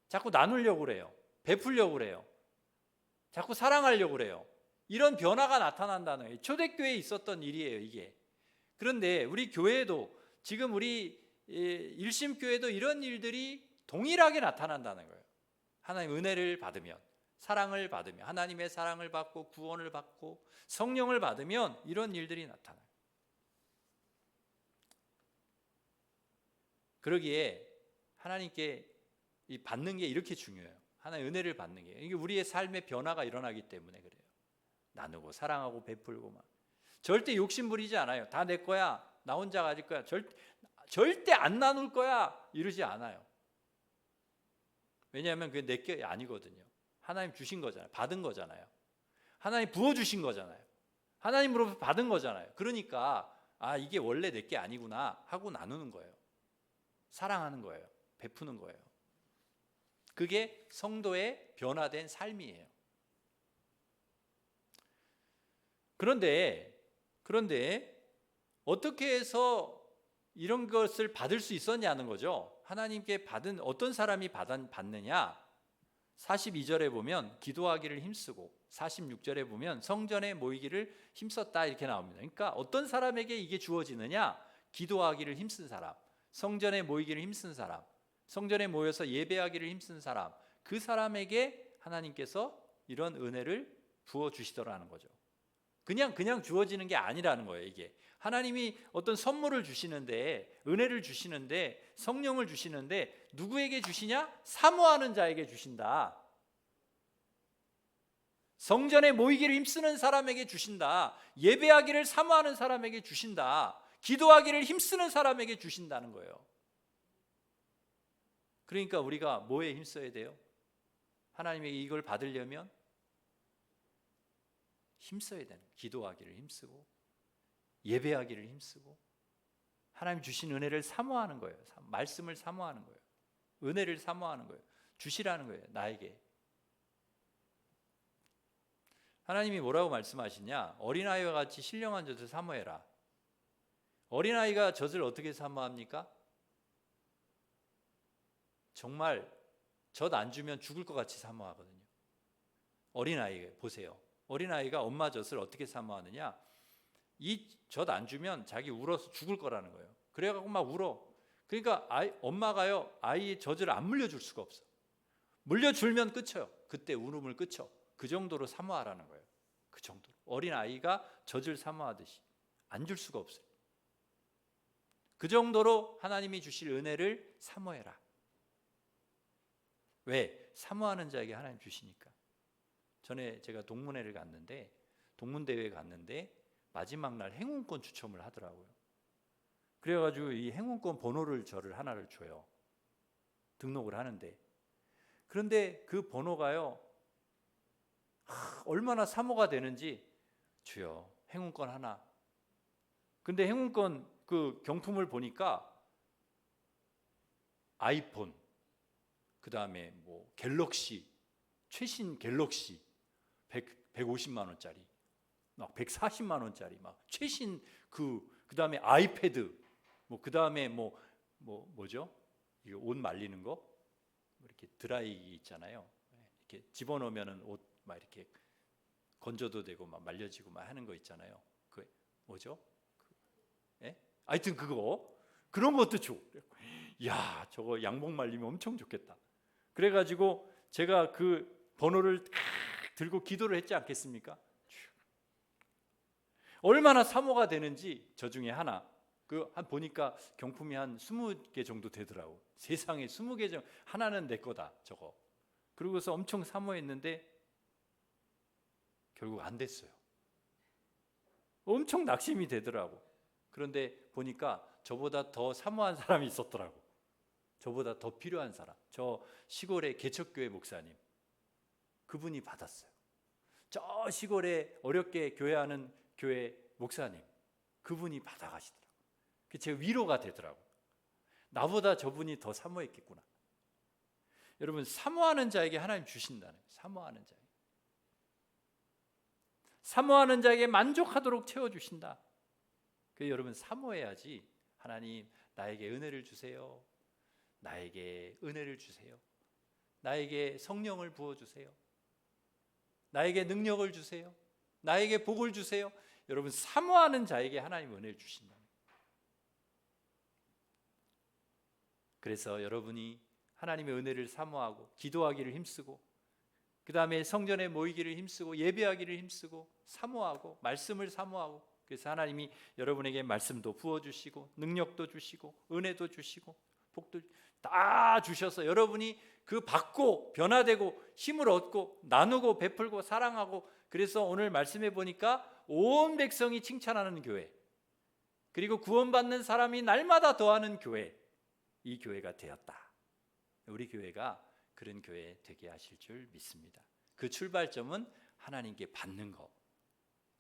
자꾸 나누려고 그래요. 베풀려고 그래요. 자꾸 사랑하려고 그래요. 이런 변화가 나타난다는 거예요. 초대교회에 있었던 일이에요, 이게. 그런데 우리 교회도 지금 우리 일심교회도 이런 일들이 동일하게 나타난다는 거예요. 하나님 은혜를 받으면, 사랑을 받으면, 하나님의 사랑을 받고 구원을 받고 성령을 받으면 이런 일들이 나타나요. 그러기에 하나님께 이 받는 게 이렇게 중요해요. 하나님의 은혜를 받는 게. 이게 우리의 삶의 변화가 일어나기 때문에 그래요. 나누고 사랑하고 베풀고 막. 절대 욕심 부리지 않아요. 다 내 거야. 나 혼자 가질 거야. 절대 안 나눌 거야. 이러지 않아요. 왜냐하면 그게 내 게 아니거든요. 하나님 주신 거잖아요. 받은 거잖아요. 하나님 부어주신 거잖아요. 하나님으로부터 받은 거잖아요. 그러니까 이게 원래 내 게 아니구나 하고 나누는 거예요. 사랑하는 거예요. 베푸는 거예요. 그게 성도의 변화된 삶이에요. 그런데 어떻게 해서 이런 것을 받을 수 있었냐는 거죠. 하나님께 받은 어떤 사람이 받느냐? 42절에 보면 기도하기를 힘쓰고 46절에 보면 성전에 모이기를 힘썼다 이렇게 나옵니다. 그러니까 어떤 사람에게 이게 주어지느냐? 기도하기를 힘쓴 사람, 성전에 모이기를 힘쓴 사람, 성전에 모여서 예배하기를 힘쓴 사람, 그 사람에게 하나님께서 이런 은혜를 부어주시더라는 거죠. 그냥 주어지는 게 아니라는 거예요. 이게 하나님이 어떤 선물을 주시는데, 은혜를 주시는데, 성령을 주시는데 누구에게 주시냐? 사모하는 자에게 주신다. 성전에 모이기를 힘쓰는 사람에게 주신다. 예배하기를 사모하는 사람에게 주신다. 기도하기를 힘쓰는 사람에게 주신다는 거예요. 그러니까 우리가 뭐에 힘써야 돼요? 하나님에게 이걸 받으려면 힘써야 되는 거예요. 기도하기를 힘쓰고 예배하기를 힘쓰고 하나님 주신 은혜를 사모하는 거예요. 말씀을 사모하는 거예요. 은혜를 사모하는 거예요. 주시라는 거예요. 나에게. 하나님이 뭐라고 말씀하시냐? 어린아이와 같이 신령한 젖을 사모해라. 어린아이가 젖을 어떻게 사모합니까? 정말 젖 안 주면 죽을 것 같이 사모하거든요. 어린아이 보세요. 어린아이가 엄마 젖을 어떻게 사모하느냐? 이 젖 안 주면 자기 울어서 죽을 거라는 거예요. 그래갖고 막 울어. 그러니까 엄마가요 아이의 젖을 안 물려줄 수가 없어. 물려주면 끝이에요. 그때 울음을 끝쳐. 그 정도로 사모하라는 거예요. 그 정도로. 어린아이가 젖을 사모하듯이 안 줄 수가 없어요. 그 정도로 하나님이 주실 은혜를 사모해라. 왜? 사모하는 자에게 하나님 주시니까. 전에 제가 동문회를 갔는데, 동문대회에 갔는데 마지막 날 행운권 추첨을 하더라고요. 그래가지고 이 행운권 번호를 저를 하나를 줘요. 등록을 하는데. 그런데 그 번호가요 얼마나 사모가 되는지, 주여 행운권 하나. 근데 행운권 그 경품을 보니까 아이폰, 그 다음에 뭐 갤럭시, 최신 갤럭시 150만 원짜리, 막 140만 원짜리, 막 최신 그 다음에 아이패드, 뭐 그 다음에 뭐죠? 이거 옷 말리는 거, 이렇게 드라이기 있잖아요. 이렇게 집어넣으면은 옷 막 이렇게 건져도 되고 막 말려지고 막 하는 거 있잖아요. 그 뭐죠? 하여튼 그런 것도 줘. 야, 저거 양복 말리면 엄청 좋겠다. 그래가지고 제가 그 번호를 들고 기도를 했지 않겠습니까? 얼마나 사모가 되는지. 저 중에 하나 보니까 경품이 한 20개 정도 되더라고. 세상에 20개 정도. 하나는 내 거다. 저거 그러고서 엄청 사모했는데 결국 안 됐어요. 엄청 낙심이 되더라고. 그런데 보니까 저보다 더 사모한 사람이 있었더라고. 저보다 더 필요한 사람, 저 시골의 개척교회 목사님, 그분이 받았어요. 저 시골에 어렵게 교회하는 교회 목사님, 그분이 받아가시더라고요. 제 위로가 되더라고요. 나보다 저분이 더 사모했겠구나. 여러분, 사모하는 자에게 하나님 주신다는 거예요. 사모하는 자에게. 사모하는 자에게 만족하도록 채워주신다. 그래서 여러분, 사모해야지. 하나님, 나에게 은혜를 주세요. 나에게 은혜를 주세요. 나에게 성령을 부어주세요. 나에게 능력을 주세요. 나에게 복을 주세요. 여러분, 사모하는 자에게 하나님 은혜를 주신다. 그래서 여러분이 하나님의 은혜를 사모하고 기도하기를 힘쓰고, 그 다음에 성전에 모이기를 힘쓰고, 예배하기를 힘쓰고, 사모하고, 말씀을 사모하고, 그래서 하나님이 여러분에게 말씀도 부어주시고, 능력도 주시고, 은혜도 주시고, 복도 다 주셔서 여러분이 그 받고 변화되고 힘을 얻고 나누고 베풀고 사랑하고, 그래서 오늘 말씀해 보니까 온 백성이 칭찬하는 교회, 그리고 구원받는 사람이 날마다 더하는 교회, 이 교회가 되었다. 우리 교회가 그런 교회 되게 하실 줄 믿습니다. 그 출발점은 하나님께 받는 것.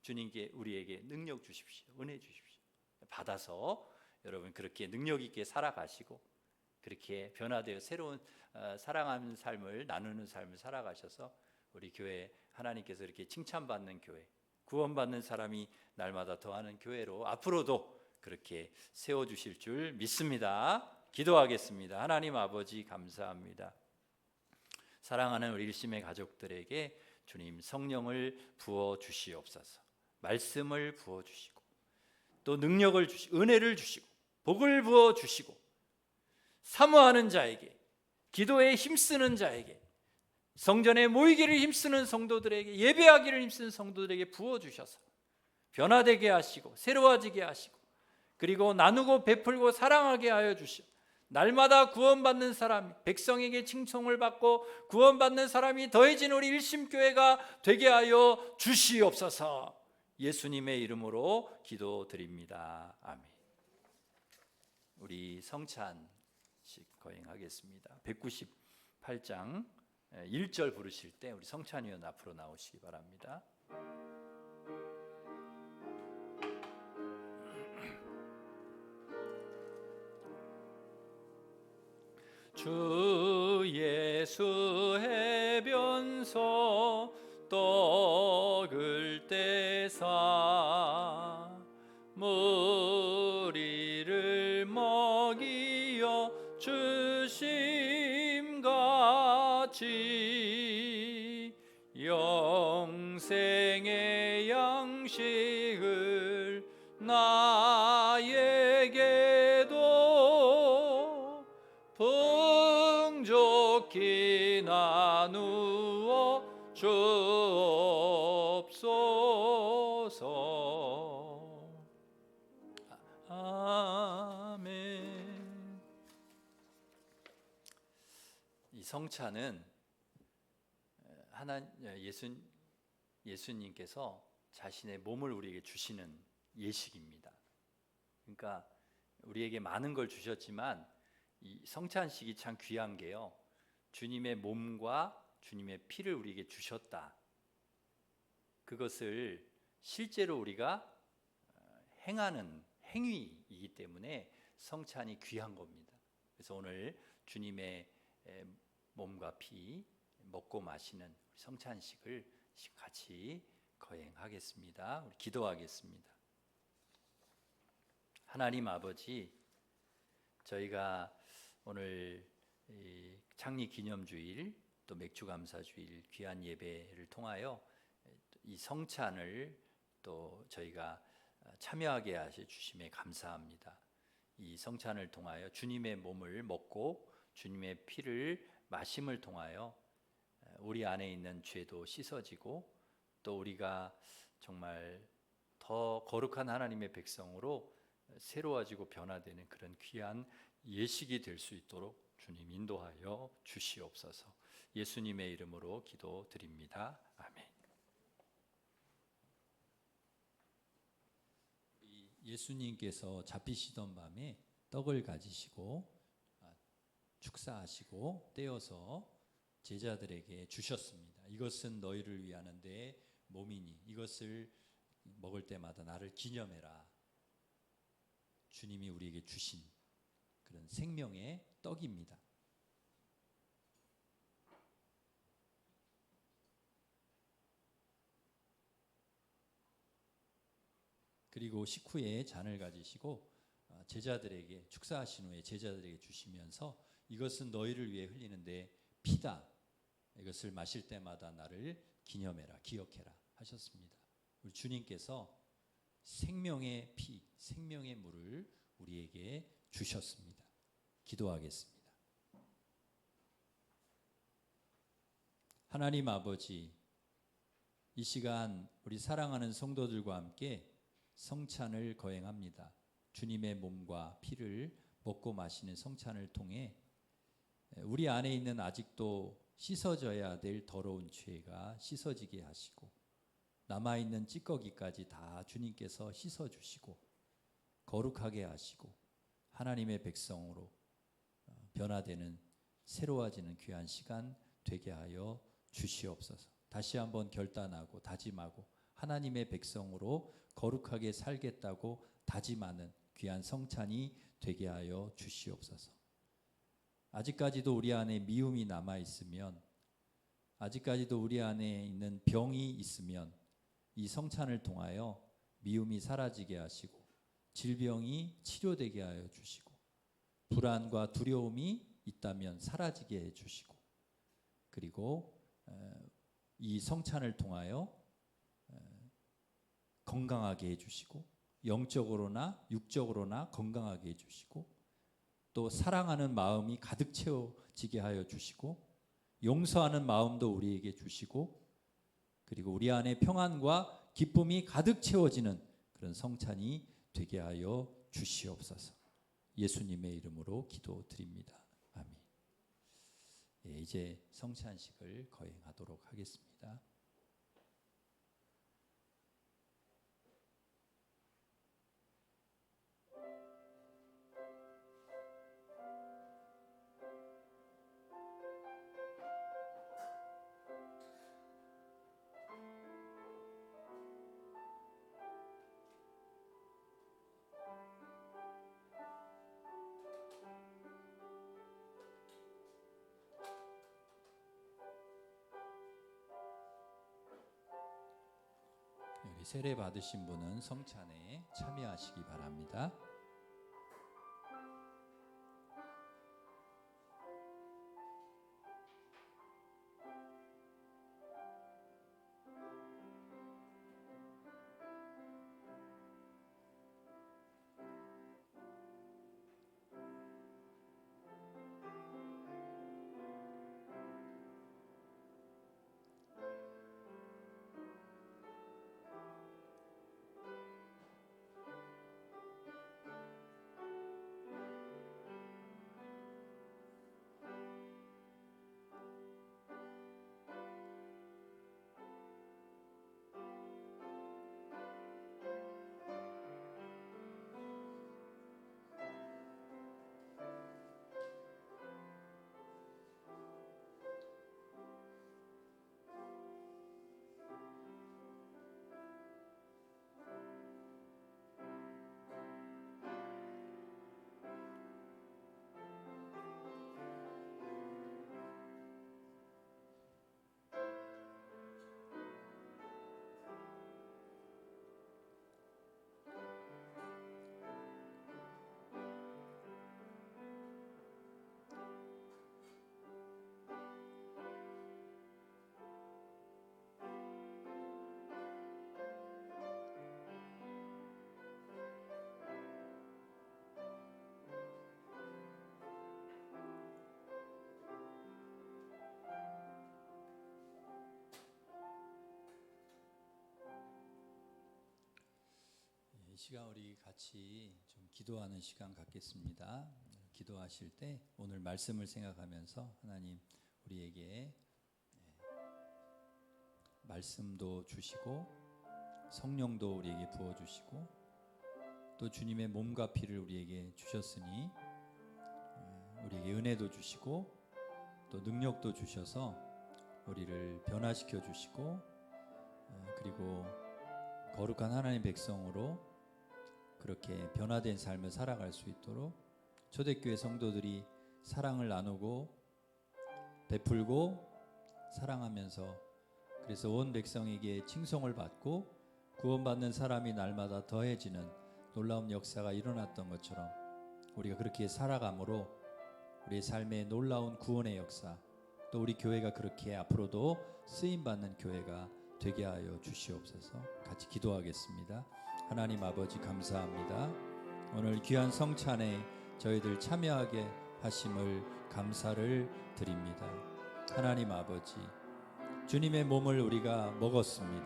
주님께 우리에게 능력 주십시오. 은혜 주십시오. 받아서 여러분 그렇게 능력 있게 살아가시고, 그렇게 변화되어 새로운 사랑하는 삶을, 나누는 삶을 살아가셔서 우리 교회, 하나님께서 이렇게 칭찬받는 교회, 구원받는 사람이 날마다 더하는 교회로 앞으로도 그렇게 세워주실 줄 믿습니다. 기도하겠습니다. 하나님 아버지, 감사합니다. 사랑하는 우리 일심의 가족들에게 주님 성령을 부어 주시옵소서. 말씀을 부어 주시고, 또 능력을 주시고, 은혜를 주시고, 복을 부어 주시고, 사모하는 자에게, 기도에 힘쓰는 자에게, 성전에 모이기를 힘쓰는 성도들에게, 예배하기를 힘쓰는 성도들에게 부어 주셔서 변화되게 하시고 새로워지게 하시고, 그리고 나누고 베풀고 사랑하게 하여 주시고, 날마다 구원받는 사람, 백성에게 칭송을 받고 구원받는 사람이 더해진 우리 일심교회가 되게 하여 주시옵소서. 예수님의 이름으로 기도드립니다. 아멘. 우리 성찬식 거행하겠습니다. 198장 1절 부르실 때 우리 성찬위원 앞으로 나오시기 바랍니다. 주 예수 해변소 떡을 떼사 무리를 먹이어 주심같이 영생의 양식을 나에게도 풍족히 나누어 주옵소서. 아멘. 이 성찬은 예수님께서 자신의 몸을 우리에게 주시는 예식입니다. 그러니까 우리에게 많은 걸 주셨지만 이 성찬식이 참 귀한 게요, 주님의 몸과 주님의 피를 우리에게 주셨다. 그것을 실제로 우리가 행하는 행위이기 때문에 성찬이 귀한 겁니다. 그래서 오늘 주님의 몸과 피 먹고 마시는 성찬식을 같이 거행하겠습니다. 우리 기도하겠습니다. 하나님 아버지, 저희가 오늘 창립 기념주일, 또 맥주감사주일 귀한 예배를 통하여 이 성찬을 또 저희가 참여하게 하셔 주심에 감사합니다. 이 성찬을 통하여 주님의 몸을 먹고 주님의 피를 마심을 통하여 우리 안에 있는 죄도 씻어지고, 또 우리가 정말 더 거룩한 하나님의 백성으로 새로워지고 변화되는 그런 귀한 예식이 될 수 있도록 주님 인도하여 주시옵소서. 예수님의 이름으로 기도드립니다. 아멘. 예수님께서 잡히시던 밤에 떡을 가지시고 축사하시고 떼어서 제자들에게 주셨습니다. 이것은 너희를 위하는 내 몸이니 이것을 먹을 때마다 나를 기념해라. 주님이 우리에게 주신 그런 생명의 떡입니다. 그리고 식후에 잔을 가지시고 제자들에게 축사하신 후에 제자들에게 주시면서 이것은 너희를 위해 흘리는 내 피다. 이것을 마실 때마다 나를 기념해라, 기억해라 하셨습니다. 우리 주님께서 생명의 피, 생명의 물을 우리에게 주셨습니다. 기도하겠습니다. 하나님 아버지, 이 시간 우리 사랑하는 성도들과 함께 성찬을 거행합니다. 주님의 몸과 피를 먹고 마시는 성찬을 통해 우리 안에 있는 아직도 씻어져야 될 더러운 죄가 씻어지게 하시고 남아있는 찌꺼기까지 다 주님께서 씻어주시고 거룩하게 하시고 하나님의 백성으로 변화되는 새로워지는 귀한 시간 되게 하여 주시옵소서. 다시 한번 결단하고 다짐하고 하나님의 백성으로 거룩하게 살겠다고 다짐하는 귀한 성찬이 되게 하여 주시옵소서. 아직까지도 우리 안에 미움이 남아있으면, 아직까지도 우리 안에 있는 병이 있으면 이 성찬을 통하여 미움이 사라지게 하시고 질병이 치료되게 하여 주시고 불안과 두려움이 있다면 사라지게 해주시고 그리고 이 성찬을 통하여 건강하게 해주시고 영적으로나 육적으로나 건강하게 해주시고 또 사랑하는 마음이 가득 채워지게 하여 주시고 용서하는 마음도 우리에게 주시고 그리고 우리 안에 평안과 기쁨이 가득 채워지는 그런 성찬이 되게 하여 주시옵소서. 예수님의 이름으로 기도드립니다. 아멘. 예, 이제 성찬식을 거행하도록 하겠습니다. 여기 세례 받으신 분은 성찬에 참여하시기 바랍니다. 이 시간 우리 같이 좀 기도하는 시간 갖겠습니다. 기도하실 때 오늘 말씀을 생각하면서 하나님 우리에게 말씀도 주시고 성령도 우리에게 부어주시고 또 주님의 몸과 피를 우리에게 주셨으니 우리에게 은혜도 주시고 또 능력도 주셔서 우리를 변화시켜 주시고 그리고 거룩한 하나님의 백성으로 그렇게 변화된 삶을 살아갈 수 있도록 초대교회 성도들이 사랑을 나누고 베풀고 사랑하면서 그래서 온 백성에게 칭송을 받고 구원받는 사람이 날마다 더해지는 놀라운 역사가 일어났던 것처럼 우리가 그렇게 살아감으로 우리의 삶에 놀라운 구원의 역사 또 우리 교회가 그렇게 앞으로도 쓰임받는 교회가 되게 하여 주시옵소서. 같이 기도하겠습니다. 하나님 아버지 감사합니다. 오늘 귀한 성찬에 저희들 참여하게 하심을 감사를 드립니다. 하나님 아버지 주님의 몸을 우리가 먹었습니다.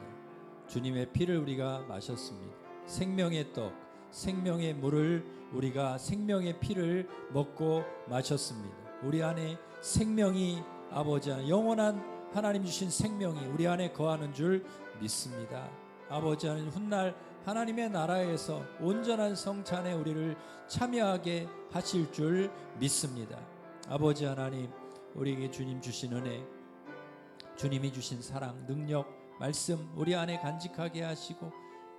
주님의 피를 우리가 마셨습니다. 생명의 떡, 생명의 물을 우리가 생명의 피를 먹고 마셨습니다. 우리 안에 생명이 아버지 영원한 하나님 주신 생명이 우리 안에 거하는 줄 믿습니다. 아버지 하나님 훗날 하나님의 나라에서 온전한 성찬에 우리를 참여하게 하실 줄 믿습니다. 아버지 하나님 우리에게 주님 주신 은혜 주님이 주신 사랑 능력 말씀 우리 안에 간직하게 하시고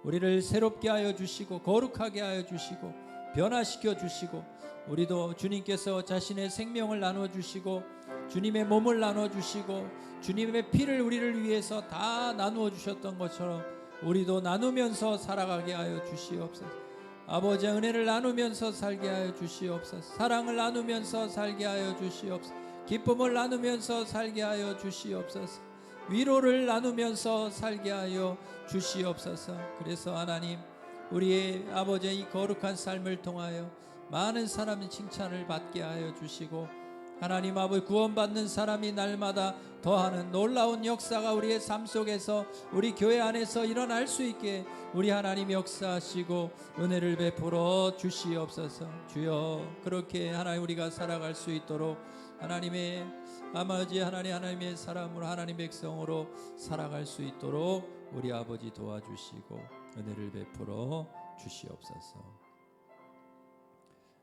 우리를 새롭게 하여 주시고 거룩하게 하여 주시고 변화시켜 주시고 우리도 주님께서 자신의 생명을 나눠 주시고 주님의 몸을 나눠 주시고 주님의 피를 우리를 위해서 다 나누어 주셨던 것처럼 우리도 나누면서 살아가게 하여 주시옵소서. 아버지의 은혜를 나누면서 살게 하여 주시옵소서. 사랑을 나누면서 살게 하여 주시옵소서. 기쁨을 나누면서 살게 하여 주시옵소서. 위로를 나누면서 살게 하여 주시옵소서. 그래서 하나님 우리의 아버지의 이 거룩한 삶을 통하여 많은 사람의 칭찬을 받게 하여 주시고 하나님 아버지 구원받는 사람이 날마다 더하는 놀라운 역사가 우리의 삶 속에서 우리 교회 안에서 일어날 수 있게 우리 하나님 역사하시고 은혜를 베풀어 주시옵소서. 주여 그렇게 하나님 우리가 살아갈 수 있도록 하나님의 아버지 하나님의 사람으로 하나님 백성으로 살아갈 수 있도록 우리 아버지 도와주시고 은혜를 베풀어 주시옵소서.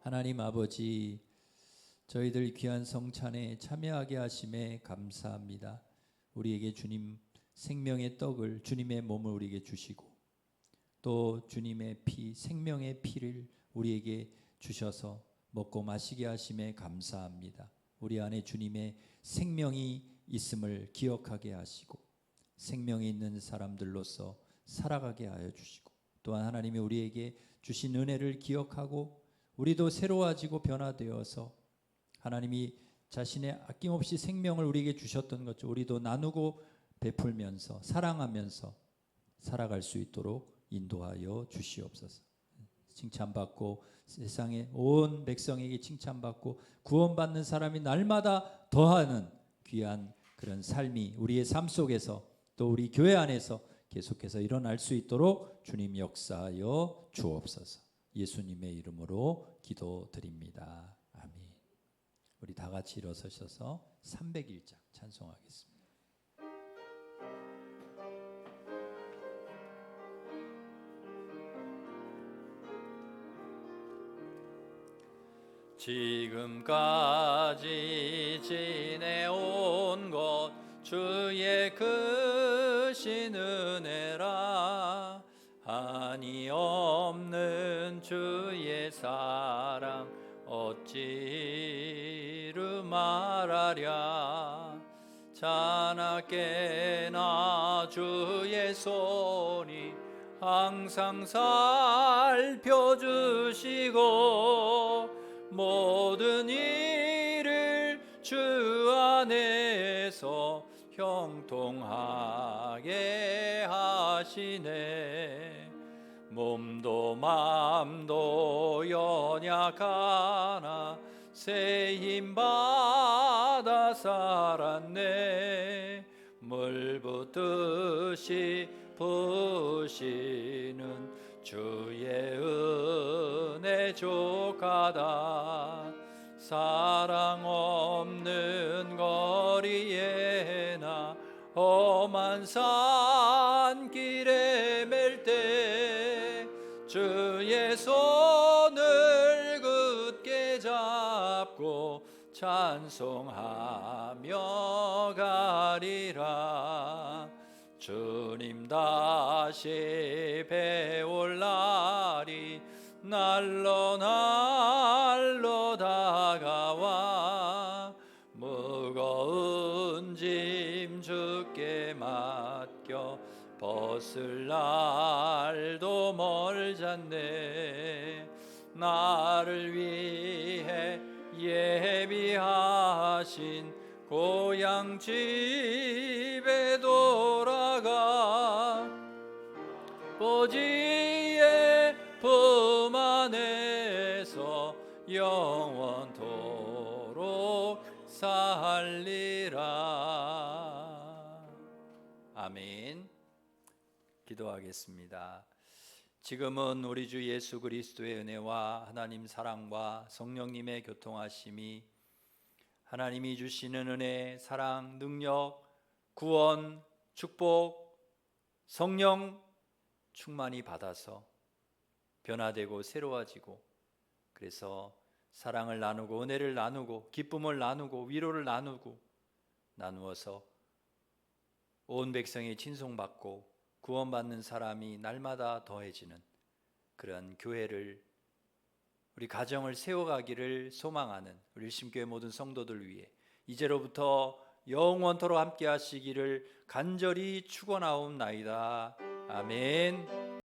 하나님 아버지 저희들 귀한 성찬에 참여하게 하심에 감사합니다. 우리에게 주님 생명의 떡을 주님의 몸을 우리에게 주시고 또 주님의 피 생명의 피를 우리에게 주셔서 먹고 마시게 하심에 감사합니다. 우리 안에 주님의 생명이 있음을 기억하게 하시고 생명이 있는 사람들로서 살아가게 하여 주시고 또한 하나님이 우리에게 주신 은혜를 기억하고 우리도 새로워지고 변화되어서 하나님이 자신의 아낌없이 생명을 우리에게 주셨던 것처럼 우리도 나누고 베풀면서 사랑하면서 살아갈 수 있도록 인도하여 주시옵소서. 칭찬받고 세상의 온 백성에게 칭찬받고 구원받는 사람이 날마다 더하는 귀한 그런 삶이 우리의 삶 속에서 또 우리 교회 안에서 계속해서 일어날 수 있도록 주님 역사하여 주옵소서. 예수님의 이름으로 기도드립니다. 아멘. 우리 다 같이 일어서셔서 301장 찬송하겠습니다. 지금까지 지내온 것 주의 크신 은혜라 한이 없는 주의 사랑 어찌루 말하랴 자나깨나 주의 손이 항상 살펴주시고 모든 일을 주 안에서 형통하게 하시네 몸도 맘도 연약하나 새 힘 받아 살았네 물 붓듯이 부시는 주의 은혜 족하다 사랑 없는 거리에 나 험한 산길에 맬 때 주의 손을 굳게 잡고 찬송하며 가리라. 주님 다시 배올 날이 날로 날로 다가와 무거운 짐 주께 맡겨 벗을 날도 멀잖네. 나를 위해 예비하신 고향 집에 돌아가 보지의 품 안에서 영원토록 살리라. 아멘. 기도하겠습니다. 지금은 우리 주 예수 그리스도의 은혜와 하나님 사랑과 성령님의 교통하심이, 하나님이 주시는 은혜, 사랑, 능력, 구원, 축복, 성령 충만히 받아서 변화되고 새로워지고, 그래서 사랑을 나누고 은혜를 나누고 기쁨을 나누고 위로를 나누어서 온 백성이 친송받고 구원받는 사람이 날마다 더해지는 그런 교회를, 우리 가정을 세워가기를 소망하는 우리 일심교회 모든 성도들 위해 이제로부터 영원토록 함께 하시기를 간절히 축원하옵나이다. 아멘.